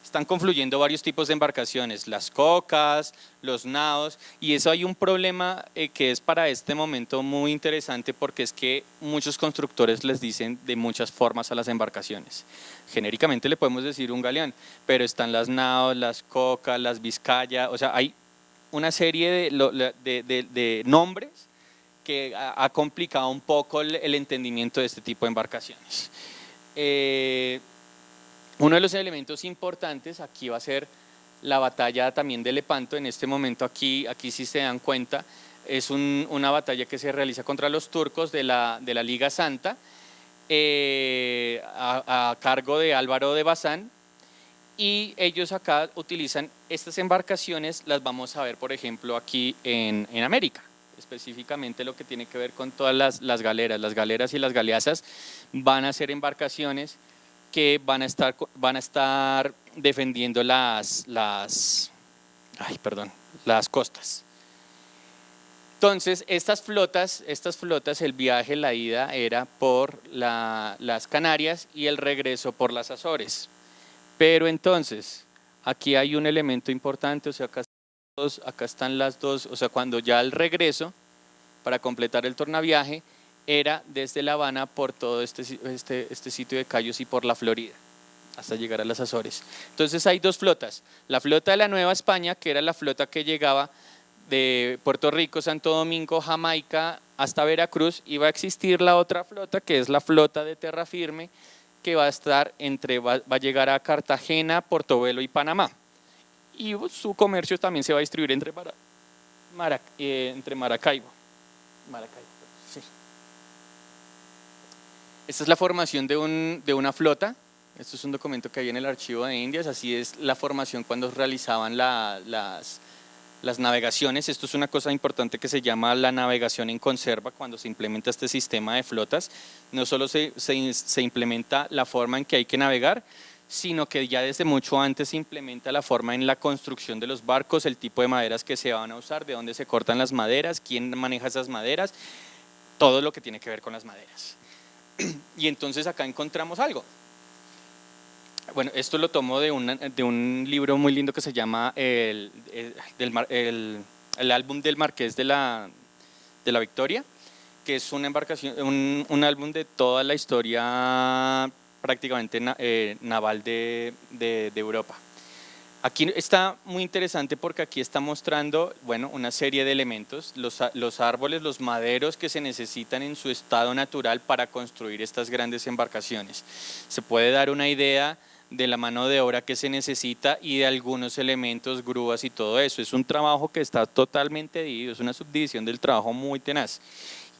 están confluyendo varios tipos de embarcaciones, las cocas, los naos, y eso hay un problema que es para este momento muy interesante porque es que muchos constructores les dicen de muchas formas a las embarcaciones. Genéricamente le podemos decir un galeón, pero están las naos, las cocas, las vizcayas, o sea, hay una serie de nombres que ha complicado un poco el entendimiento de este tipo de embarcaciones. Uno de los elementos importantes aquí va a ser la batalla también de Lepanto. En este momento aquí si se dan cuenta, es una batalla que se realiza contra los turcos de la Liga Santa, a cargo de Álvaro de Bazán, y ellos acá utilizan estas embarcaciones, las vamos a ver por ejemplo aquí en América, específicamente lo que tiene que ver con todas las galeras y las galeazas van a ser embarcaciones que van a estar defendiendo las costas. Entonces, estas flotas, el viaje, la ida era por las Canarias y el regreso por las Azores. Pero entonces, aquí hay un elemento importante, o sea, acá están las dos, o sea, cuando ya el regreso, para completar el tornaviaje, era desde La Habana por todo este sitio de Cayos y por la Florida, hasta llegar a las Azores. Entonces hay dos flotas, la flota de la Nueva España, que era la flota que llegaba de Puerto Rico, Santo Domingo, Jamaica hasta Veracruz, y va a existir la otra flota, que es la flota de terra firme, que va a estar va a llegar a Cartagena, Portobelo y Panamá. Y su comercio también se va a distribuir entre, entre Maracaibo. Sí. Esta es la formación de una flota. Esto es un documento que hay en el archivo de Indias. Así es la formación cuando realizaban las navegaciones. Esto es una cosa importante que se llama la navegación en conserva cuando se implementa este sistema de flotas. No solo se implementa la forma en que hay que navegar, sino que ya desde mucho antes se implementa la forma en la construcción de los barcos, el tipo de maderas que se van a usar, de dónde se cortan las maderas, quién maneja esas maderas, todo lo que tiene que ver con las maderas. Y entonces acá encontramos algo. Bueno, esto lo tomo de un libro muy lindo que se llama el álbum del Marqués de la Victoria, que es una embarcación, un álbum de toda la historia prácticamente naval de Europa. Aquí está muy interesante porque aquí está mostrando, bueno, una serie de elementos, los árboles, los maderos que se necesitan en su estado natural para construir estas grandes embarcaciones. Se puede dar una idea de la mano de obra que se necesita y de algunos elementos, grúas y todo eso. Es un trabajo que está totalmente dividido, es una subdivisión del trabajo muy tenaz.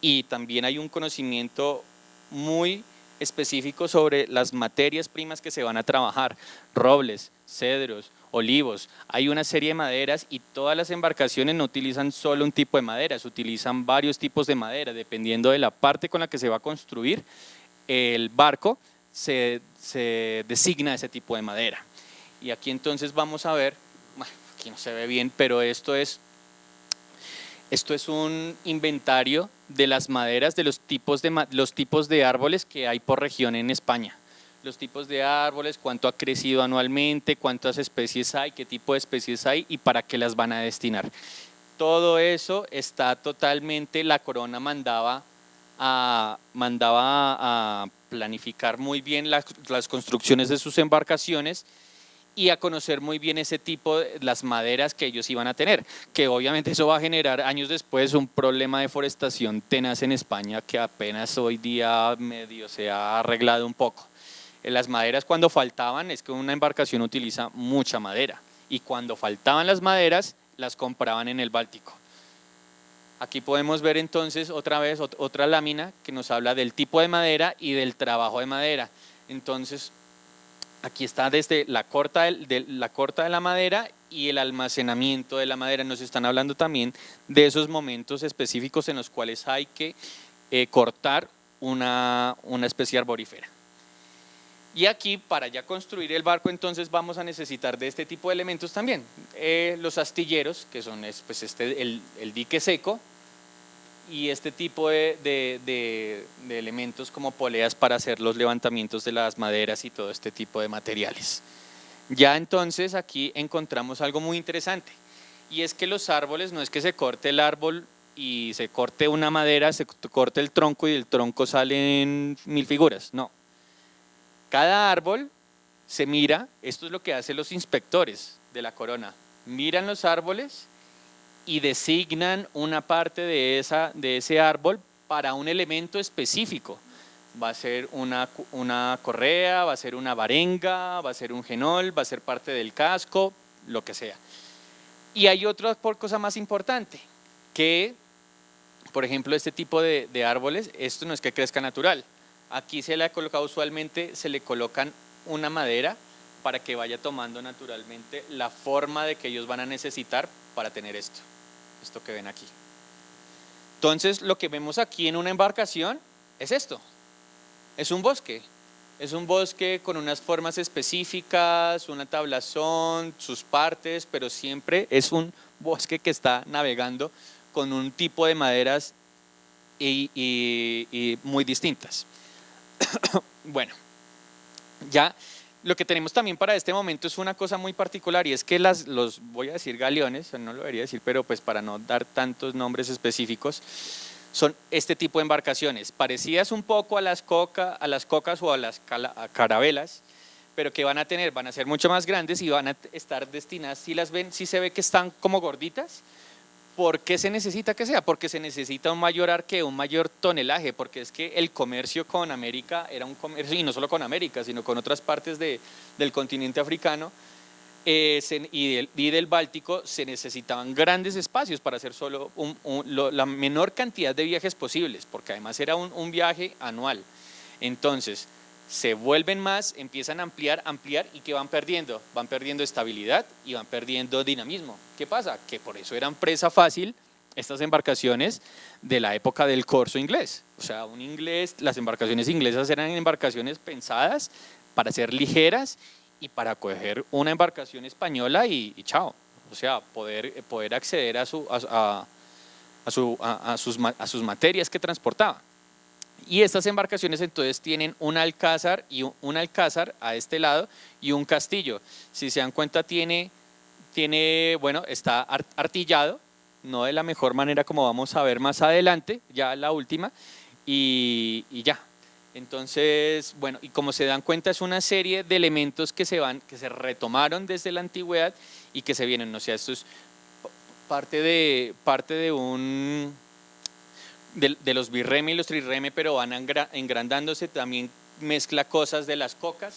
Y también hay un conocimiento muy específico sobre las materias primas que se van a trabajar, robles, cedros, olivos. Hay una serie de maderas y todas las embarcaciones no utilizan solo un tipo de madera, se utilizan varios tipos de madera, dependiendo de la parte con la que se va a construir el barco, se designa ese tipo de madera. Y aquí entonces vamos a ver, aquí no se ve bien, pero esto es un inventario de las maderas, de los tipos de árboles que hay por región en España. Los tipos de árboles, cuánto ha crecido anualmente, cuántas especies hay, qué tipo de especies hay y para qué las van a destinar. Todo eso está totalmente, la corona mandaba a planificar muy bien las construcciones de sus embarcaciones y a conocer muy bien ese tipo de las maderas que ellos iban a tener, que obviamente eso va a generar años después un problema de deforestación tenaz en España que apenas hoy día medio se ha arreglado un poco. Las maderas cuando faltaban, es que una embarcación utiliza mucha madera y cuando faltaban las maderas las compraban en el Báltico. Aquí podemos ver entonces otra vez otra lámina que nos habla del tipo de madera y del trabajo de madera. Entonces aquí está desde la corta de la madera y el almacenamiento de la madera. Nos están hablando también de esos momentos específicos en los cuales hay que cortar una especie arborífera. Y aquí para ya construir el barco entonces vamos a necesitar de este tipo de elementos también. Los astilleros, que son pues el dique seco, y este tipo de elementos como poleas para hacer los levantamientos de las maderas y todo este tipo de materiales. Ya entonces aquí encontramos algo muy interesante y es que los árboles no es que se corte el árbol y se corte una madera, se corte el tronco y del tronco salen 1000 figuras, no. Cada árbol se mira, esto es lo que hacen los inspectores de la corona, miran los árboles y designan una parte de ese árbol para un elemento específico. Va a ser una correa, va a ser una varenga, va a ser un genol, va a ser parte del casco, lo que sea. Y hay otra cosa más importante, que por ejemplo este tipo de árboles, esto no es que crezca natural. Aquí se le ha colocado usualmente, se le colocan una madera para que vaya tomando naturalmente la forma de que ellos van a necesitar para tener esto que ven aquí. Entonces lo que vemos aquí en una embarcación es esto, es un bosque con unas formas específicas, una tablazón, sus partes, pero siempre es un bosque que está navegando con un tipo de maderas y muy distintas. Bueno, ya lo que tenemos también para este momento es una cosa muy particular y es que los voy a decir galeones, no lo debería decir, pero pues para no dar tantos nombres específicos, son este tipo de embarcaciones, parecidas un poco a las cocas o a las carabelas, pero que van a ser mucho más grandes y van a estar destinadas, si las ven, si se ve que están como gorditas, ¿Por qué se necesita que sea? Porque se necesita un mayor arqueo, un mayor tonelaje, porque es que el comercio con América era un comercio, y no solo con América, sino con otras partes del continente africano y del Báltico, se necesitaban grandes espacios para hacer solo la menor cantidad de viajes posibles, porque además era un viaje anual. Entonces, se vuelven más, empiezan a ampliar, ¿y qué van perdiendo? Van perdiendo estabilidad y van perdiendo dinamismo. ¿Qué pasa? Que por eso eran presa fácil estas embarcaciones de la época del corso inglés. O sea, las embarcaciones inglesas eran embarcaciones pensadas para ser ligeras y para coger una embarcación española y chao. O sea, poder acceder a sus materias que transportaba. Y estas embarcaciones entonces tienen un alcázar a este lado y un castillo. Si se dan cuenta está artillado, no de la mejor manera como vamos a ver más adelante, ya la última, y ya. Entonces, bueno, y como se dan cuenta es una serie de elementos que se retomaron desde la antigüedad y que se vienen, o sea, esto es parte de los birreme y los trirreme, pero van engrandándose, también mezcla cosas de las cocas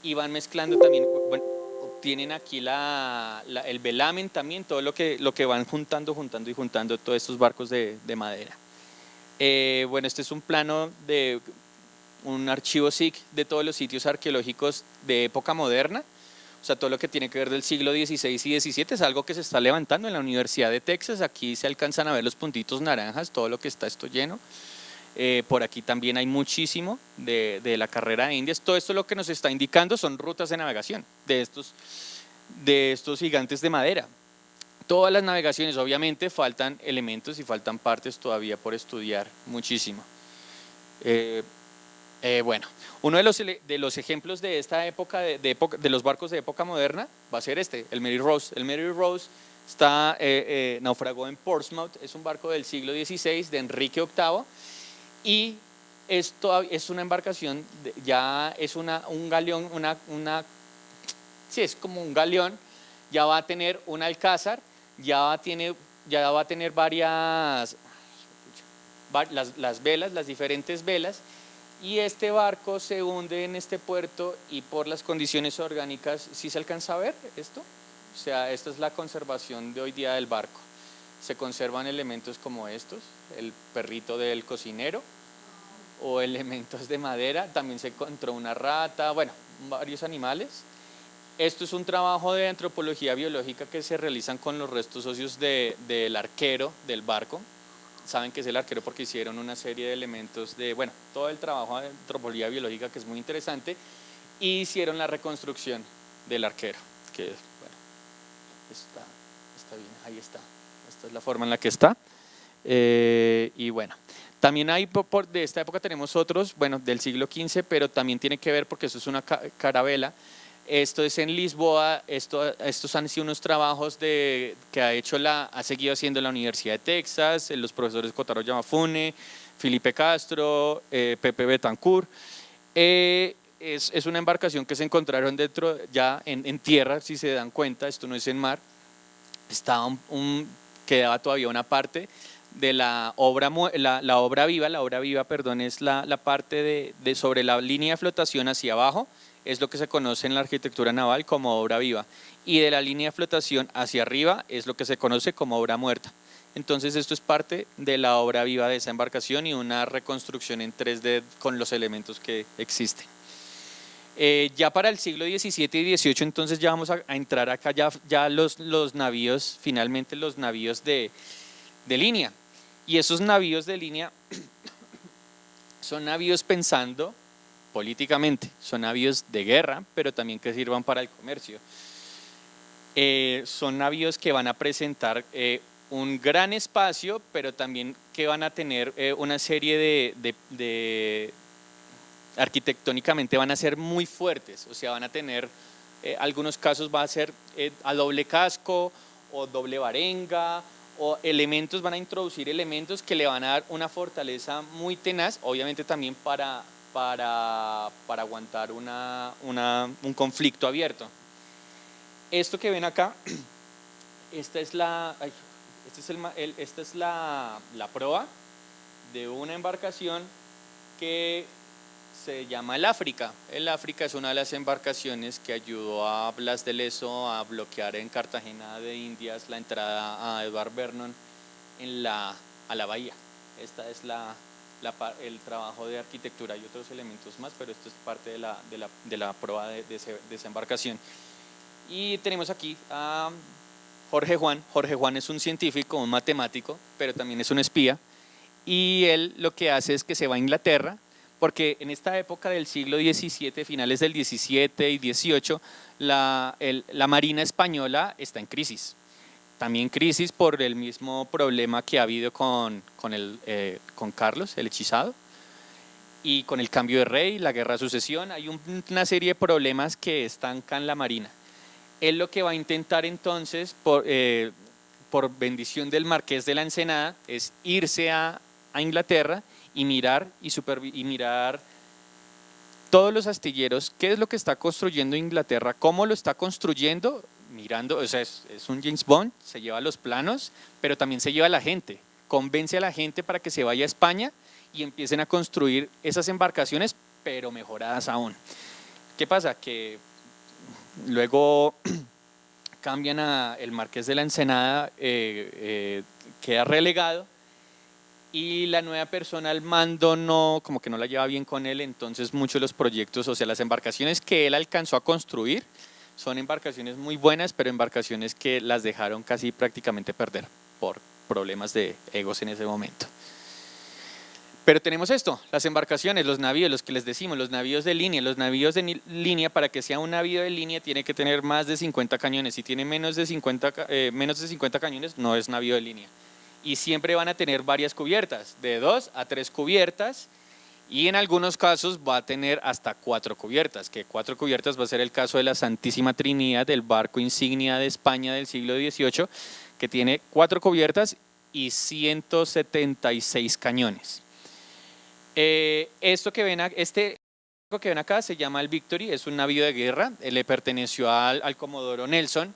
y van mezclando también, bueno, obtienen aquí el velamen también, todo lo que van juntando todos estos barcos de madera. Bueno, este es un plano de un archivo SIC de todos los sitios arqueológicos de época moderna. O sea, todo lo que tiene que ver del siglo XVI y XVII es algo que se está levantando en la Universidad de Texas. Aquí se alcanzan a ver los puntitos naranjas, todo lo que está esto lleno. Por aquí también hay muchísimo de la carrera de Indias. Todo esto lo que nos está indicando son rutas de navegación de estos gigantes de madera. Todas las navegaciones, obviamente, faltan elementos y faltan partes todavía por estudiar muchísimo. Bueno, uno de los ejemplos de esta época, de los barcos de época moderna, va a ser el Mary Rose. El Mary Rose naufragó en Portsmouth, es un barco del siglo XVI de Enrique VIII y esto es una embarcación, ya es un galeón, sí, es como un galeón, ya va a tener un alcázar, ya va a tener las velas, las diferentes velas. Y este barco se hunde en este puerto y por las condiciones orgánicas, ¿sí se alcanza a ver esto? O sea, esta es la conservación de hoy día del barco. Se conservan elementos como estos, el perrito del cocinero o elementos de madera, también se encontró una rata, bueno, varios animales. Esto es un trabajo de antropología biológica que se realizan con los restos óseos del arquero del barco. Saben que es el arquero porque hicieron una serie de elementos todo el trabajo de antropología biológica que es muy interesante, y hicieron la reconstrucción del arquero, que bueno, está bien, ahí está, esta es la forma en la que está. Y bueno, también hay de esta época tenemos otros, bueno, del siglo XV, pero también tiene que ver porque esto es una carabela. Esto es en Lisboa, estos han sido unos trabajos que ha seguido haciendo la Universidad de Texas, los profesores Kotaro Yamafune, Felipe Castro, Pepe Betancourt. Es una embarcación que se encontraron ya en tierra, si se dan cuenta, esto no es en mar, quedaba todavía una parte de la obra viva, perdón, es la parte sobre la línea de flotación hacia abajo, es lo que se conoce en la arquitectura naval como obra viva, y de la línea de flotación hacia arriba es lo que se conoce como obra muerta. Entonces esto es parte de la obra viva de esa embarcación y una reconstrucción en 3D con los elementos que existen. Ya para el siglo XVII y XVIII entonces ya vamos a entrar acá ya los navíos, finalmente los navíos de línea, y esos navíos de línea son navíos pensando políticamente, son navíos de guerra, pero también que sirvan para el comercio. Son navíos que van a presentar un gran espacio, pero también que van a tener una serie arquitectónicamente van a ser muy fuertes, o sea, van a tener, algunos casos va a ser a doble casco o doble varenga, o van a introducir elementos que le van a dar una fortaleza muy tenaz, obviamente también para aguantar un conflicto abierto. Esto que ven acá, esta es Esta es la proa de una embarcación que se llama el África. El África es una de las embarcaciones que ayudó a Blas de Lezo a bloquear en Cartagena de Indias la entrada a Edward Vernon a la bahía. Esta es el trabajo de arquitectura y otros elementos más, pero esto es parte de la proa de esa embarcación. Y tenemos aquí a Jorge Juan. Jorge Juan es un científico, un matemático, pero también es un espía, y él lo que hace es que se va a Inglaterra, porque en esta época del siglo XVII, finales del XVII y XVIII, la Marina española está en crisis. También crisis por el mismo problema que ha habido con Carlos, el hechizado, y con el cambio de rey, la guerra de sucesión. Hay una serie de problemas que estancan la Marina. Él lo que va a intentar entonces, por bendición del Marqués de la Ensenada, es irse a Inglaterra y mirar todos los astilleros, qué es lo que está construyendo Inglaterra, cómo lo está construyendo, mirando, o sea, es un James Bond, se lleva los planos, pero también se lleva a la gente, convence a la gente para que se vaya a España y empiecen a construir esas embarcaciones, pero mejoradas aún. ¿Qué pasa? Que luego cambian el Marqués de la Ensenada, queda relegado, y la nueva persona al mando como que no la lleva bien con él, entonces muchos de los proyectos, o sea, las embarcaciones que él alcanzó a construir son embarcaciones muy buenas, pero embarcaciones que las dejaron casi prácticamente perder por problemas de egos en ese momento. Pero tenemos esto, las embarcaciones, los navíos, los que les decimos, los navíos de línea. Los navíos de línea, para que sea un navío de línea, tiene que tener más de 50 cañones. Si tiene menos de 50 cañones, no es navío de línea. Y siempre van a tener varias cubiertas, de 2 a 3 cubiertas, y en algunos casos va a tener hasta 4 cubiertas, que 4 cubiertas va a ser el caso de la Santísima Trinidad, del barco insignia de España del siglo XVIII, que tiene 4 cubiertas y 176 cañones. Este que ven acá se llama el Victory, es un navío de guerra, le perteneció al comodoro Nelson,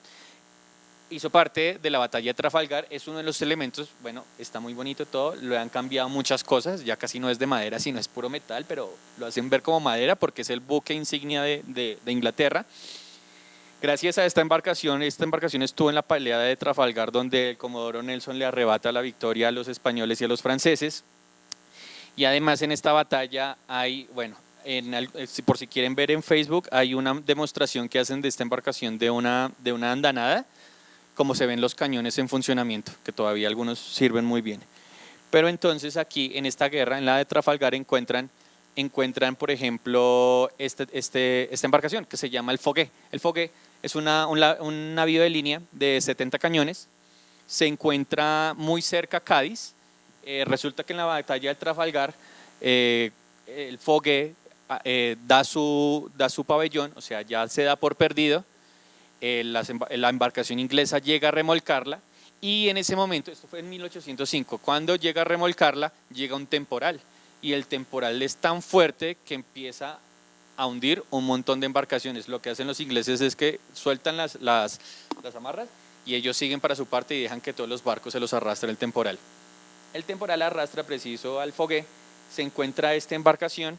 hizo parte de la batalla de Trafalgar, es uno de los elementos, bueno, está muy bonito todo, lo han cambiado muchas cosas, ya casi no es de madera, sino es puro metal, pero lo hacen ver como madera porque es el buque insignia de Inglaterra. Gracias a esta embarcación estuvo en la pelea de Trafalgar, donde el comodoro Nelson le arrebata la victoria a los españoles y a los franceses. Y además en esta batalla hay, bueno, por si quieren ver en Facebook, hay una demostración que hacen de esta embarcación de una andanada, como se ven los cañones en funcionamiento, que todavía algunos sirven muy bien. Pero entonces aquí en esta guerra, en la de Trafalgar, encuentran por ejemplo esta embarcación que se llama el Fogué. El Fogué es un navío de línea de 70 cañones, se encuentra muy cerca a Cádiz. Resulta que en la batalla de Trafalgar el Fogué da su pabellón, o sea, ya se da por perdido. La embarcación inglesa llega a remolcarla, y en ese momento, esto fue en 1805, cuando llega a remolcarla, llega un temporal, y el temporal es tan fuerte que empieza a hundir un montón de embarcaciones. Lo que hacen los ingleses es que sueltan las amarras y ellos siguen para su parte y dejan que todos los barcos se los arrastre el temporal. El temporal arrastra preciso al Fogué, se encuentra esta embarcación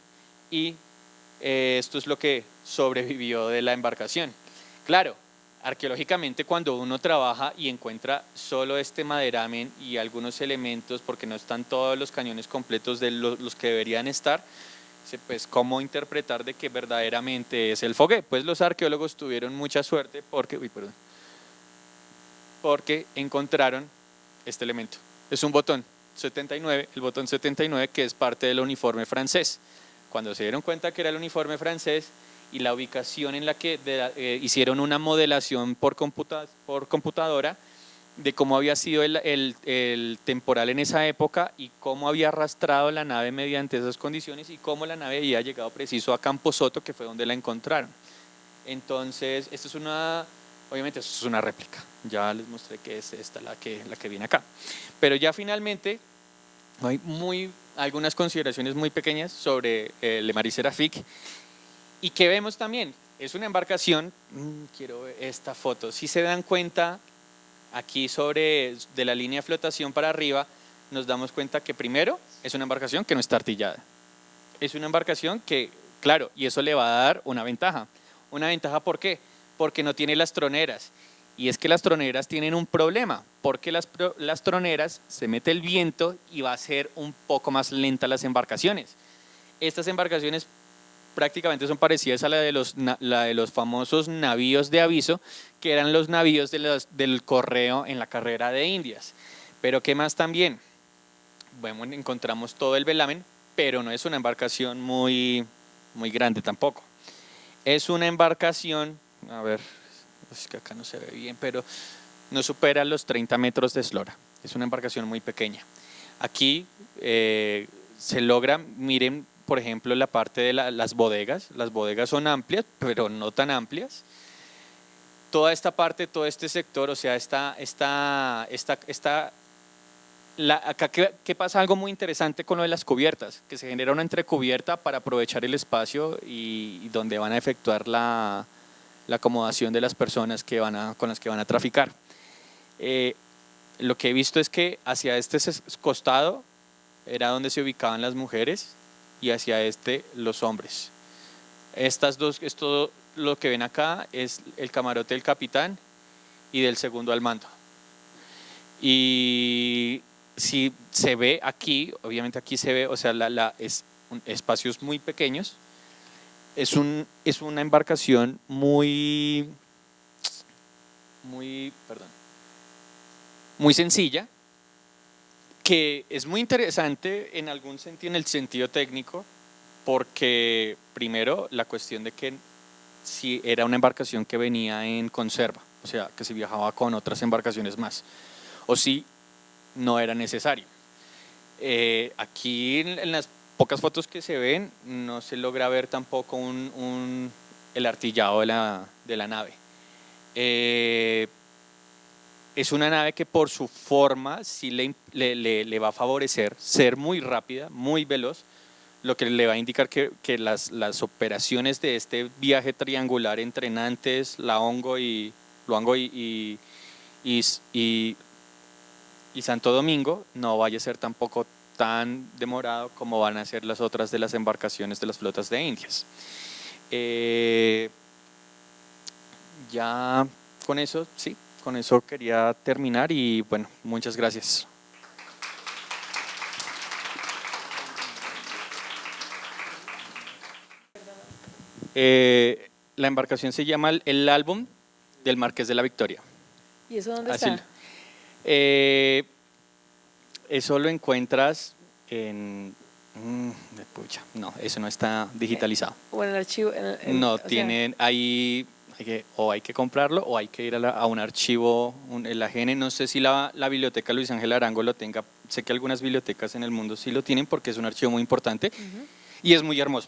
y esto es lo que sobrevivió de la embarcación. Claro, arqueológicamente cuando uno trabaja y encuentra solo este maderamen y algunos elementos, porque no están todos los cañones completos de los que deberían estar, pues cómo interpretar de que verdaderamente es el Fogué. Pues los arqueólogos tuvieron mucha suerte porque encontraron este elemento. Es un botón 79, el botón 79, que es parte del uniforme francés. Cuando se dieron cuenta que era el uniforme francés y la ubicación en la que hicieron una modelación por computadora de cómo había sido el temporal en esa época y cómo había arrastrado la nave mediante esas condiciones y cómo la nave había llegado preciso a Camposoto, que fue donde la encontraron. Entonces, obviamente esto es una réplica, ya les mostré que es esta la que viene acá. Pero ya finalmente hay algunas consideraciones muy pequeñas sobre Le Maris Séraphique. Y que vemos también, es una embarcación, quiero ver esta foto, si se dan cuenta, Aquí de la línea de flotación para arriba nos damos cuenta que primero es una embarcación que no está artillada. Es una embarcación que, claro, y eso le va a dar una ventaja. ¿Una ventaja por qué? Porque no tiene las troneras. Y es que las troneras tienen un problema, porque las troneras se mete el viento y va a ser un poco más lenta las embarcaciones. Estas embarcaciones prácticamente son parecidas a la de los famosos navíos de aviso, que eran los navíos del correo en la carrera de Indias. Pero ¿qué más también? Bueno, encontramos todo el velamen, pero no es una embarcación muy grande tampoco. Es una embarcación, a ver, es que acá no se ve bien, pero no supera los 30 metros de eslora. Es una embarcación muy pequeña. Aquí se logra, miren, por ejemplo, la parte de las bodegas. Las bodegas son amplias, pero no tan amplias. Toda esta parte, todo este sector, o sea, acá que pasa algo muy interesante con lo de las cubiertas, que se genera una entrecubierta para aprovechar el espacio y donde van a efectuar la acomodación de las personas con las que van a traficar. Lo que he visto es que hacia este costado era donde se ubicaban las mujeres y hacia este los hombres. Esto lo que ven acá es el camarote del capitán y del segundo al mando. Y si se ve aquí, obviamente aquí se ve, o sea, espacios muy pequeños. Es una embarcación muy sencilla, que es muy interesante en algún sentido, en el sentido técnico, porque primero la cuestión de que si era una embarcación que venía en conserva, o sea, que se viajaba con otras embarcaciones más, o si no era necesario. Aquí en las pocas fotos que se ven no se logra ver tampoco el artillado de la nave. Es una nave que por su forma sí le va a favorecer ser muy rápida, muy veloz, lo que le va a indicar que las operaciones de este viaje triangular entre Nantes, Luango y Santo Domingo no vaya a ser tampoco tan demorado como van a ser las otras de las embarcaciones de las flotas de Indias. Ya con eso, sí, con eso quería terminar y bueno, muchas gracias. La embarcación se llama el Álbum del Marqués de la Victoria. ¿Y eso dónde está? Eso lo encuentras no, eso no está digitalizado. O en el archivo. No, tienen ahí, hay que comprarlo o hay que ir a un archivo, el AGN. No sé si la biblioteca Luis Ángel Arango lo tenga. Sé que algunas bibliotecas en el mundo sí lo tienen porque es un archivo muy importante y es muy hermoso.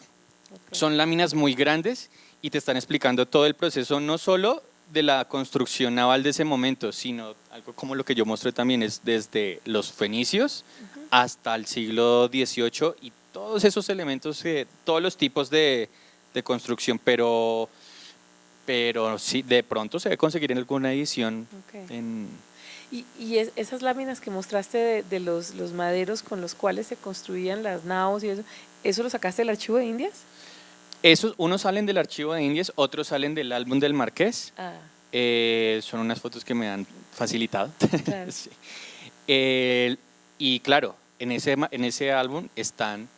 Okay. Son láminas muy grandes y te están explicando todo el proceso, no solo de la construcción naval de ese momento, sino algo como lo que yo mostré también, es desde los fenicios hasta el siglo XVIII y todos esos elementos, todos los tipos de construcción, pero sí, de pronto se debe conseguir en alguna edición. Okay. ¿Y esas láminas que mostraste de los maderos con los cuales se construían las naos y eso lo sacaste del archivo de Indias? Unos salen del archivo de Indias, otros salen del álbum del Marqués. Son unas fotos que me han facilitado. Claro. Sí. Y claro, en ese álbum están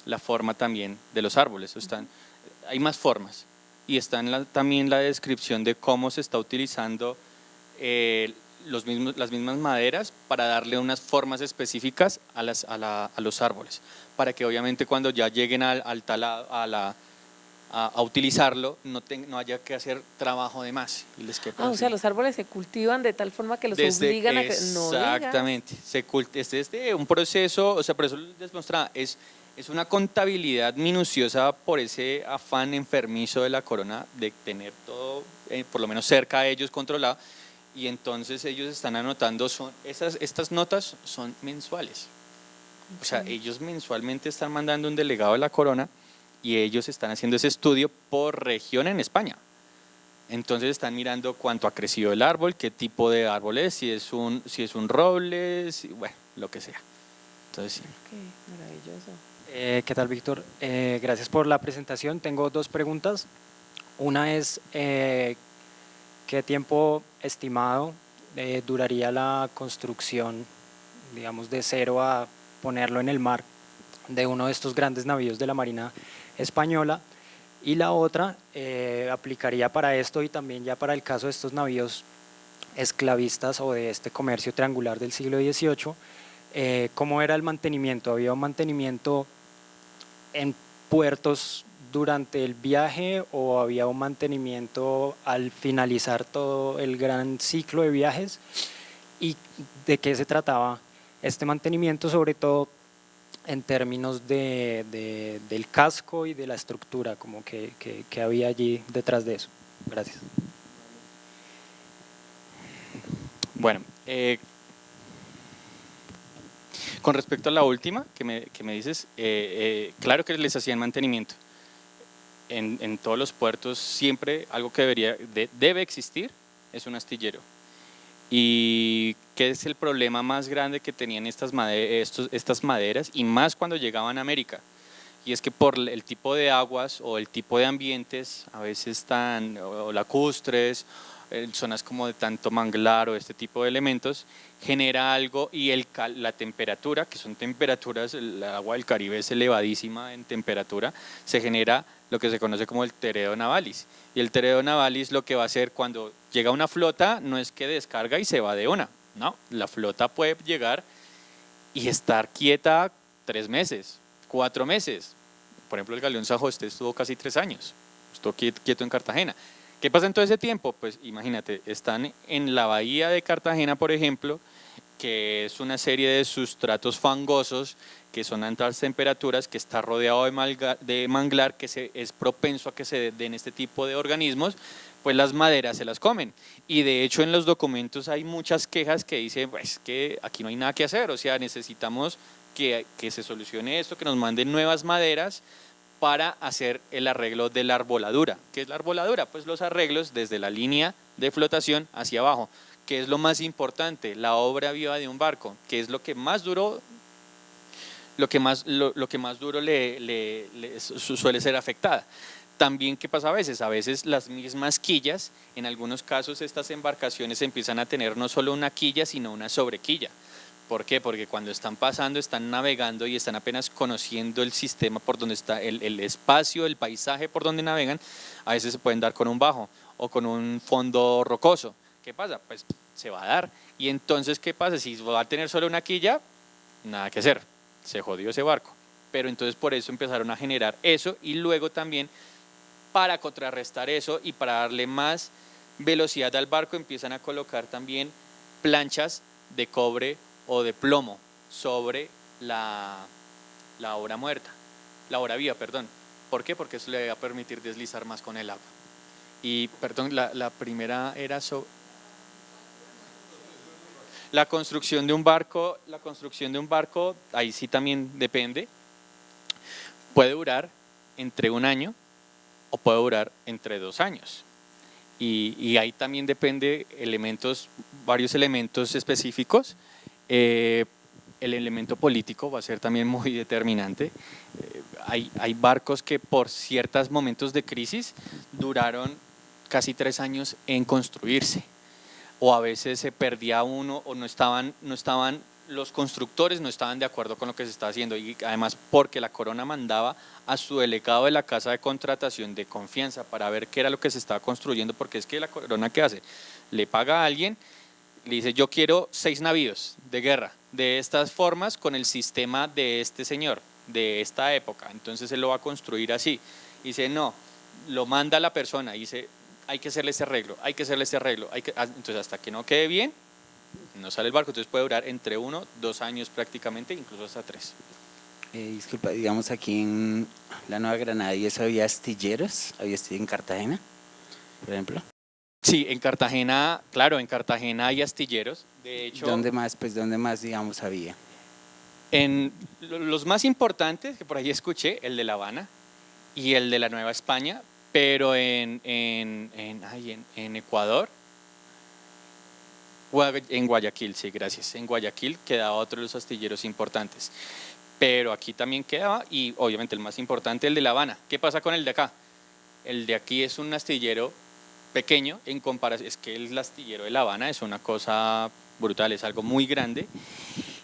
la forma también de los árboles. Hay más formas y está también la descripción de cómo se está utilizando las mismas maderas para darle unas formas específicas a los árboles, para que obviamente cuando ya lleguen al talado, a utilizarlo, no haya que hacer trabajo de más. O sea, los árboles se cultivan de tal forma que los obligan a que no. Exactamente, es un proceso, o sea, por eso les mostraba, es una contabilidad minuciosa por ese afán enfermizo de la corona de tener todo, por lo menos cerca de ellos, controlado, y entonces ellos están anotando, estas notas son mensuales. Okay. O sea, ellos mensualmente están mandando un delegado de la corona y ellos están haciendo ese estudio por región en España. Entonces están mirando cuánto ha crecido el árbol, qué tipo de árbol es, si es un roble, bueno, lo que sea. Entonces, sí. Ok, maravilloso. ¿Qué tal, Víctor? Gracias por la presentación. Tengo dos preguntas. Una es, ¿qué tiempo estimado duraría la construcción, digamos, de cero a ponerlo en el mar de uno de estos grandes navíos de la Marina Española? Y la otra aplicaría para esto y también ya para el caso de estos navíos esclavistas o de este comercio triangular del siglo XVIII. ¿Cómo era el mantenimiento? ¿Había un mantenimiento en puertos durante el viaje o había un mantenimiento al finalizar todo el gran ciclo de viajes? ¿Y de qué se trataba este mantenimiento, sobre todo en términos del casco y de la estructura, como que había allí detrás de eso? Gracias. Bueno, con respecto a la última que me dices, claro que les hacían mantenimiento. En todos los puertos siempre algo que debe existir es un astillero. ¿Y qué es el problema más grande que tenían estas maderas y más cuando llegaban a América? Y es que por el tipo de aguas o el tipo de ambientes, a veces tan o lacustres, zonas como de tanto manglar o este tipo de elementos, genera algo y la temperatura, que son temperaturas, el agua del Caribe es elevadísima en temperatura, se genera lo que se conoce como el teredo navalis. Y el teredo navalis lo que va a hacer cuando llega una flota no es que descarga y se va de una, no, la flota puede llegar y estar quieta 3 meses, 4 meses. Por ejemplo, el galeón San José estuvo casi 3 años, estuvo quieto en Cartagena. ¿Qué pasa en todo ese tiempo? Pues imagínate, están en la bahía de Cartagena, por ejemplo, que es una serie de sustratos fangosos que son a altas temperaturas, que está rodeado de manglar, que es propenso a que se den este tipo de organismos, pues las maderas se las comen. Y de hecho en los documentos hay muchas quejas que dicen, pues que aquí no hay nada que hacer, o sea, necesitamos que se solucione esto, que nos manden nuevas maderas para hacer el arreglo de la arboladura. ¿Qué es la arboladura? Pues los arreglos desde la línea de flotación hacia abajo. ¿Qué es lo más importante? La obra viva de un barco, que es lo que más duro, lo que más duro suele ser afectada. También, ¿qué pasa a veces? A veces las mismas quillas, en algunos casos estas embarcaciones empiezan a tener no solo una quilla, sino una sobrequilla. ¿Por qué? Porque cuando están pasando, están navegando y están apenas conociendo el sistema por donde está, el espacio, el paisaje por donde navegan, a veces se pueden dar con un bajo o con un fondo rocoso. ¿Qué pasa? Pues se va a dar. Y entonces, ¿qué pasa? Si va a tener solo una quilla, nada que hacer, se jodió ese barco. Pero entonces por eso empezaron a generar eso y luego también para contrarrestar eso y para darle más velocidad al barco empiezan a colocar también planchas de cobre o de plomo sobre la obra muerta, la obra viva, perdón. ¿Por qué? Porque eso le va a permitir deslizar más con el agua. Y, perdón, la primera era sobre la construcción de un barco. La construcción de un barco, ahí sí también depende. Puede durar entre 1 año o puede durar entre 2 años. Y ahí también depende varios elementos específicos. El elemento político va a ser también muy determinante. Hay barcos que por ciertos momentos de crisis duraron casi 3 años en construirse, o a veces se perdía uno o no estaban los constructores no estaban de acuerdo con lo que se estaba haciendo, y además porque la corona mandaba a su delegado de la casa de contratación de confianza para ver qué era lo que se estaba construyendo, porque es que la corona, ¿qué hace? Le paga a alguien, le dice yo quiero 6 navíos de guerra de estas formas con el sistema de este señor de esta época, entonces él lo va a construir así. Y dice no, lo manda la persona y dice hay que hacerle ese arreglo, hay que hacerle ese arreglo, entonces hasta que no quede bien no sale el barco. Entonces puede durar entre 1, 2 años prácticamente, incluso hasta 3. Disculpa, digamos aquí en la Nueva Granada, ¿y eso había astilleros? ¿Había astilleros en Cartagena, por ejemplo? Sí, en Cartagena, claro, en Cartagena hay astilleros. De hecho, ¿Dónde más, digamos, había? en los más importantes, que por ahí escuché, el de La Habana y el de la Nueva España, pero en Ecuador, en Guayaquil, sí, gracias, en Guayaquil quedaba otro de los astilleros importantes, pero aquí también quedaba, y obviamente el más importante, el de La Habana. ¿Qué pasa con el de acá? El de aquí es un astillero pequeño en comparación, es que el astillero de La Habana es una cosa brutal, es algo muy grande.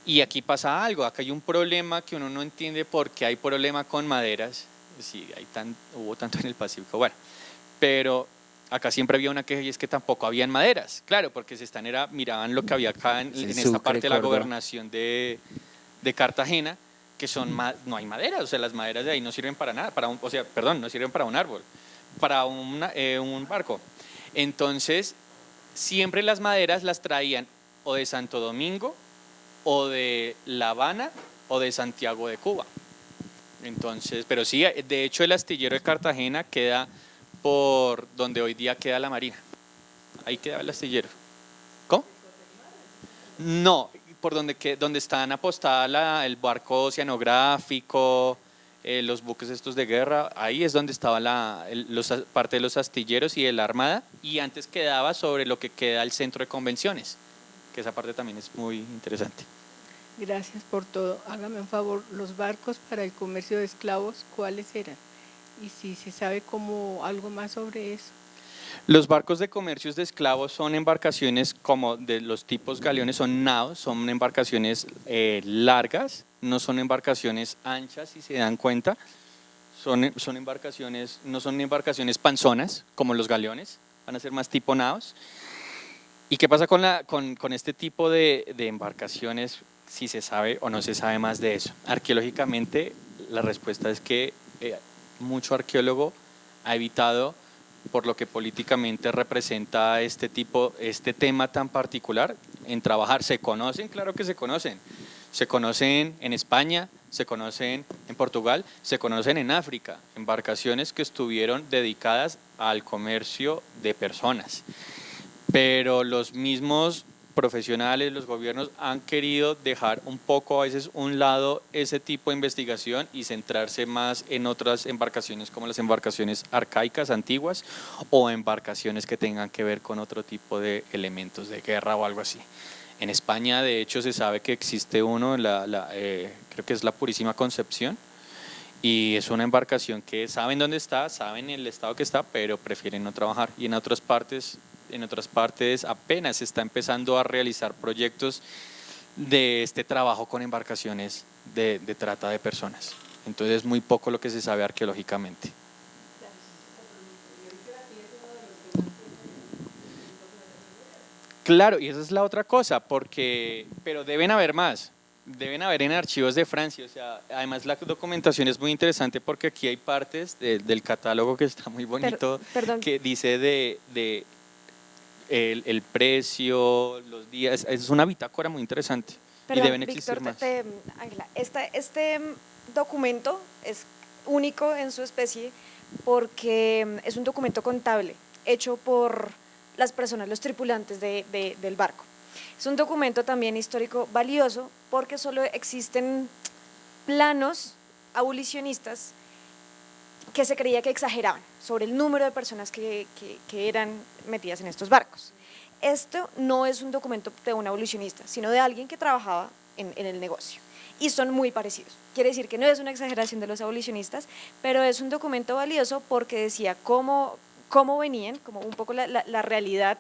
Y aquí pasa algo, acá hay un problema que uno no entiende por qué hay problema con maderas, sí, hubo tanto en el Pacífico, bueno, pero acá siempre había una queja y es que tampoco habían maderas, claro, porque miraban lo que había acá en esta Sucre, parte de la Córdoba. gobernación de Cartagena, que no hay maderas, o sea, las maderas de ahí no sirven para nada, no sirven para un árbol, para un barco. Entonces, siempre las maderas las traían o de Santo Domingo, o de La Habana, o de Santiago de Cuba. Entonces, pero sí, de hecho el astillero de Cartagena queda por donde hoy día queda la Marina. Ahí queda el astillero. ¿Cómo? No, por donde están apostadas el barco oceanográfico, los buques estos de guerra, ahí es donde estaba parte de los astilleros y de la Armada, y antes quedaba sobre lo que queda el centro de convenciones, que esa parte también es muy interesante. Gracias por todo. Hágame un favor, los barcos para el comercio de esclavos, ¿cuáles eran? Y si se sabe como algo más sobre eso. Los barcos de comercios de esclavos son embarcaciones como de los tipos galeones, son naos, son embarcaciones largas, no son embarcaciones anchas, si se dan cuenta, son embarcaciones, no son embarcaciones panzonas como los galeones, van a ser más tipo naos. ¿Y qué pasa con este tipo de embarcaciones, si se sabe o no se sabe más de eso? Arqueológicamente, la respuesta es que mucho arqueólogo ha evitado, por lo que políticamente representa este tema tan particular, en trabajar. ¿Se conocen? Claro que se conocen. Se conocen en España, se conocen en Portugal, se conocen en África, embarcaciones que estuvieron dedicadas al comercio de personas. Pero los mismos profesionales, los gobiernos han querido dejar un poco a veces un lado ese tipo de investigación y centrarse más en otras embarcaciones como las embarcaciones arcaicas, antiguas, o embarcaciones que tengan que ver con otro tipo de elementos de guerra o algo así. En España, de hecho, se sabe que existe uno, creo que es la Purísima Concepción, y es una embarcación que saben dónde está, saben el estado que está, pero prefieren no trabajar. Y en otras partes apenas se está empezando a realizar proyectos de este trabajo con embarcaciones de trata de personas. Entonces es muy poco lo que se sabe arqueológicamente. Claro, y esa es la otra cosa, pero deben haber más. Deben haber en archivos de Francia, o sea, además la documentación es muy interesante porque aquí hay partes del catálogo que está muy bonito, Perdón. que dice el precio, los días, es una bitácora muy interesante. Perdón, y deben existir Víctor, más. Ángela, este documento es único en su especie porque es un documento contable hecho por las personas, los tripulantes del barco. Es un documento también histórico valioso porque solo existen planos abolicionistas que se creía que exageraban sobre el número de personas que eran metidas en estos barcos. Esto no es un documento de un abolicionista, sino de alguien que trabajaba en el negocio. Y son muy parecidos. Quiere decir que no es una exageración de los abolicionistas, pero es un documento valioso porque decía cómo venían, como un poco la realidad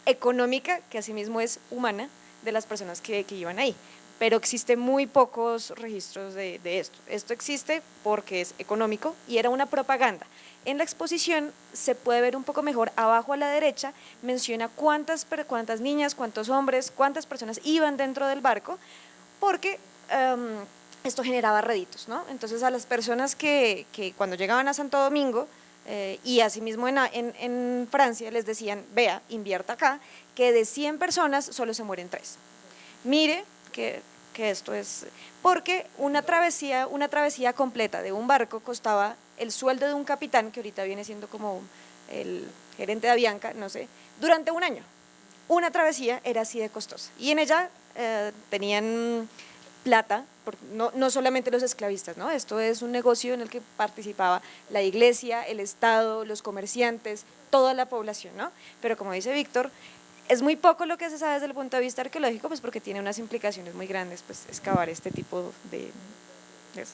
económica, que asimismo es humana, de las personas que iban ahí. Pero existen muy pocos registros de esto. Esto existe porque es económico y era una propaganda. En la exposición se puede ver un poco mejor, abajo a la derecha menciona cuántas niñas, cuántos hombres, cuántas personas iban dentro del barco, porque esto generaba réditos, ¿no? Entonces a las personas que cuando llegaban a Santo Domingo y asimismo en Francia les decían, vea, invierta acá, que de 100 personas solo se mueren 3. Mire que esto es, porque una travesía completa de un barco costaba el sueldo de un capitán, que ahorita viene siendo como el gerente de Avianca, no sé, durante un año. Una travesía era así de costosa y en ella tenían plata, no solamente los esclavistas, ¿no? Esto es un negocio en el que participaba la iglesia, el Estado, los comerciantes, toda la población, ¿no? Pero como dice Víctor, es muy poco lo que se sabe desde el punto de vista arqueológico, pues porque tiene unas implicaciones muy grandes, pues excavar este tipo de eso.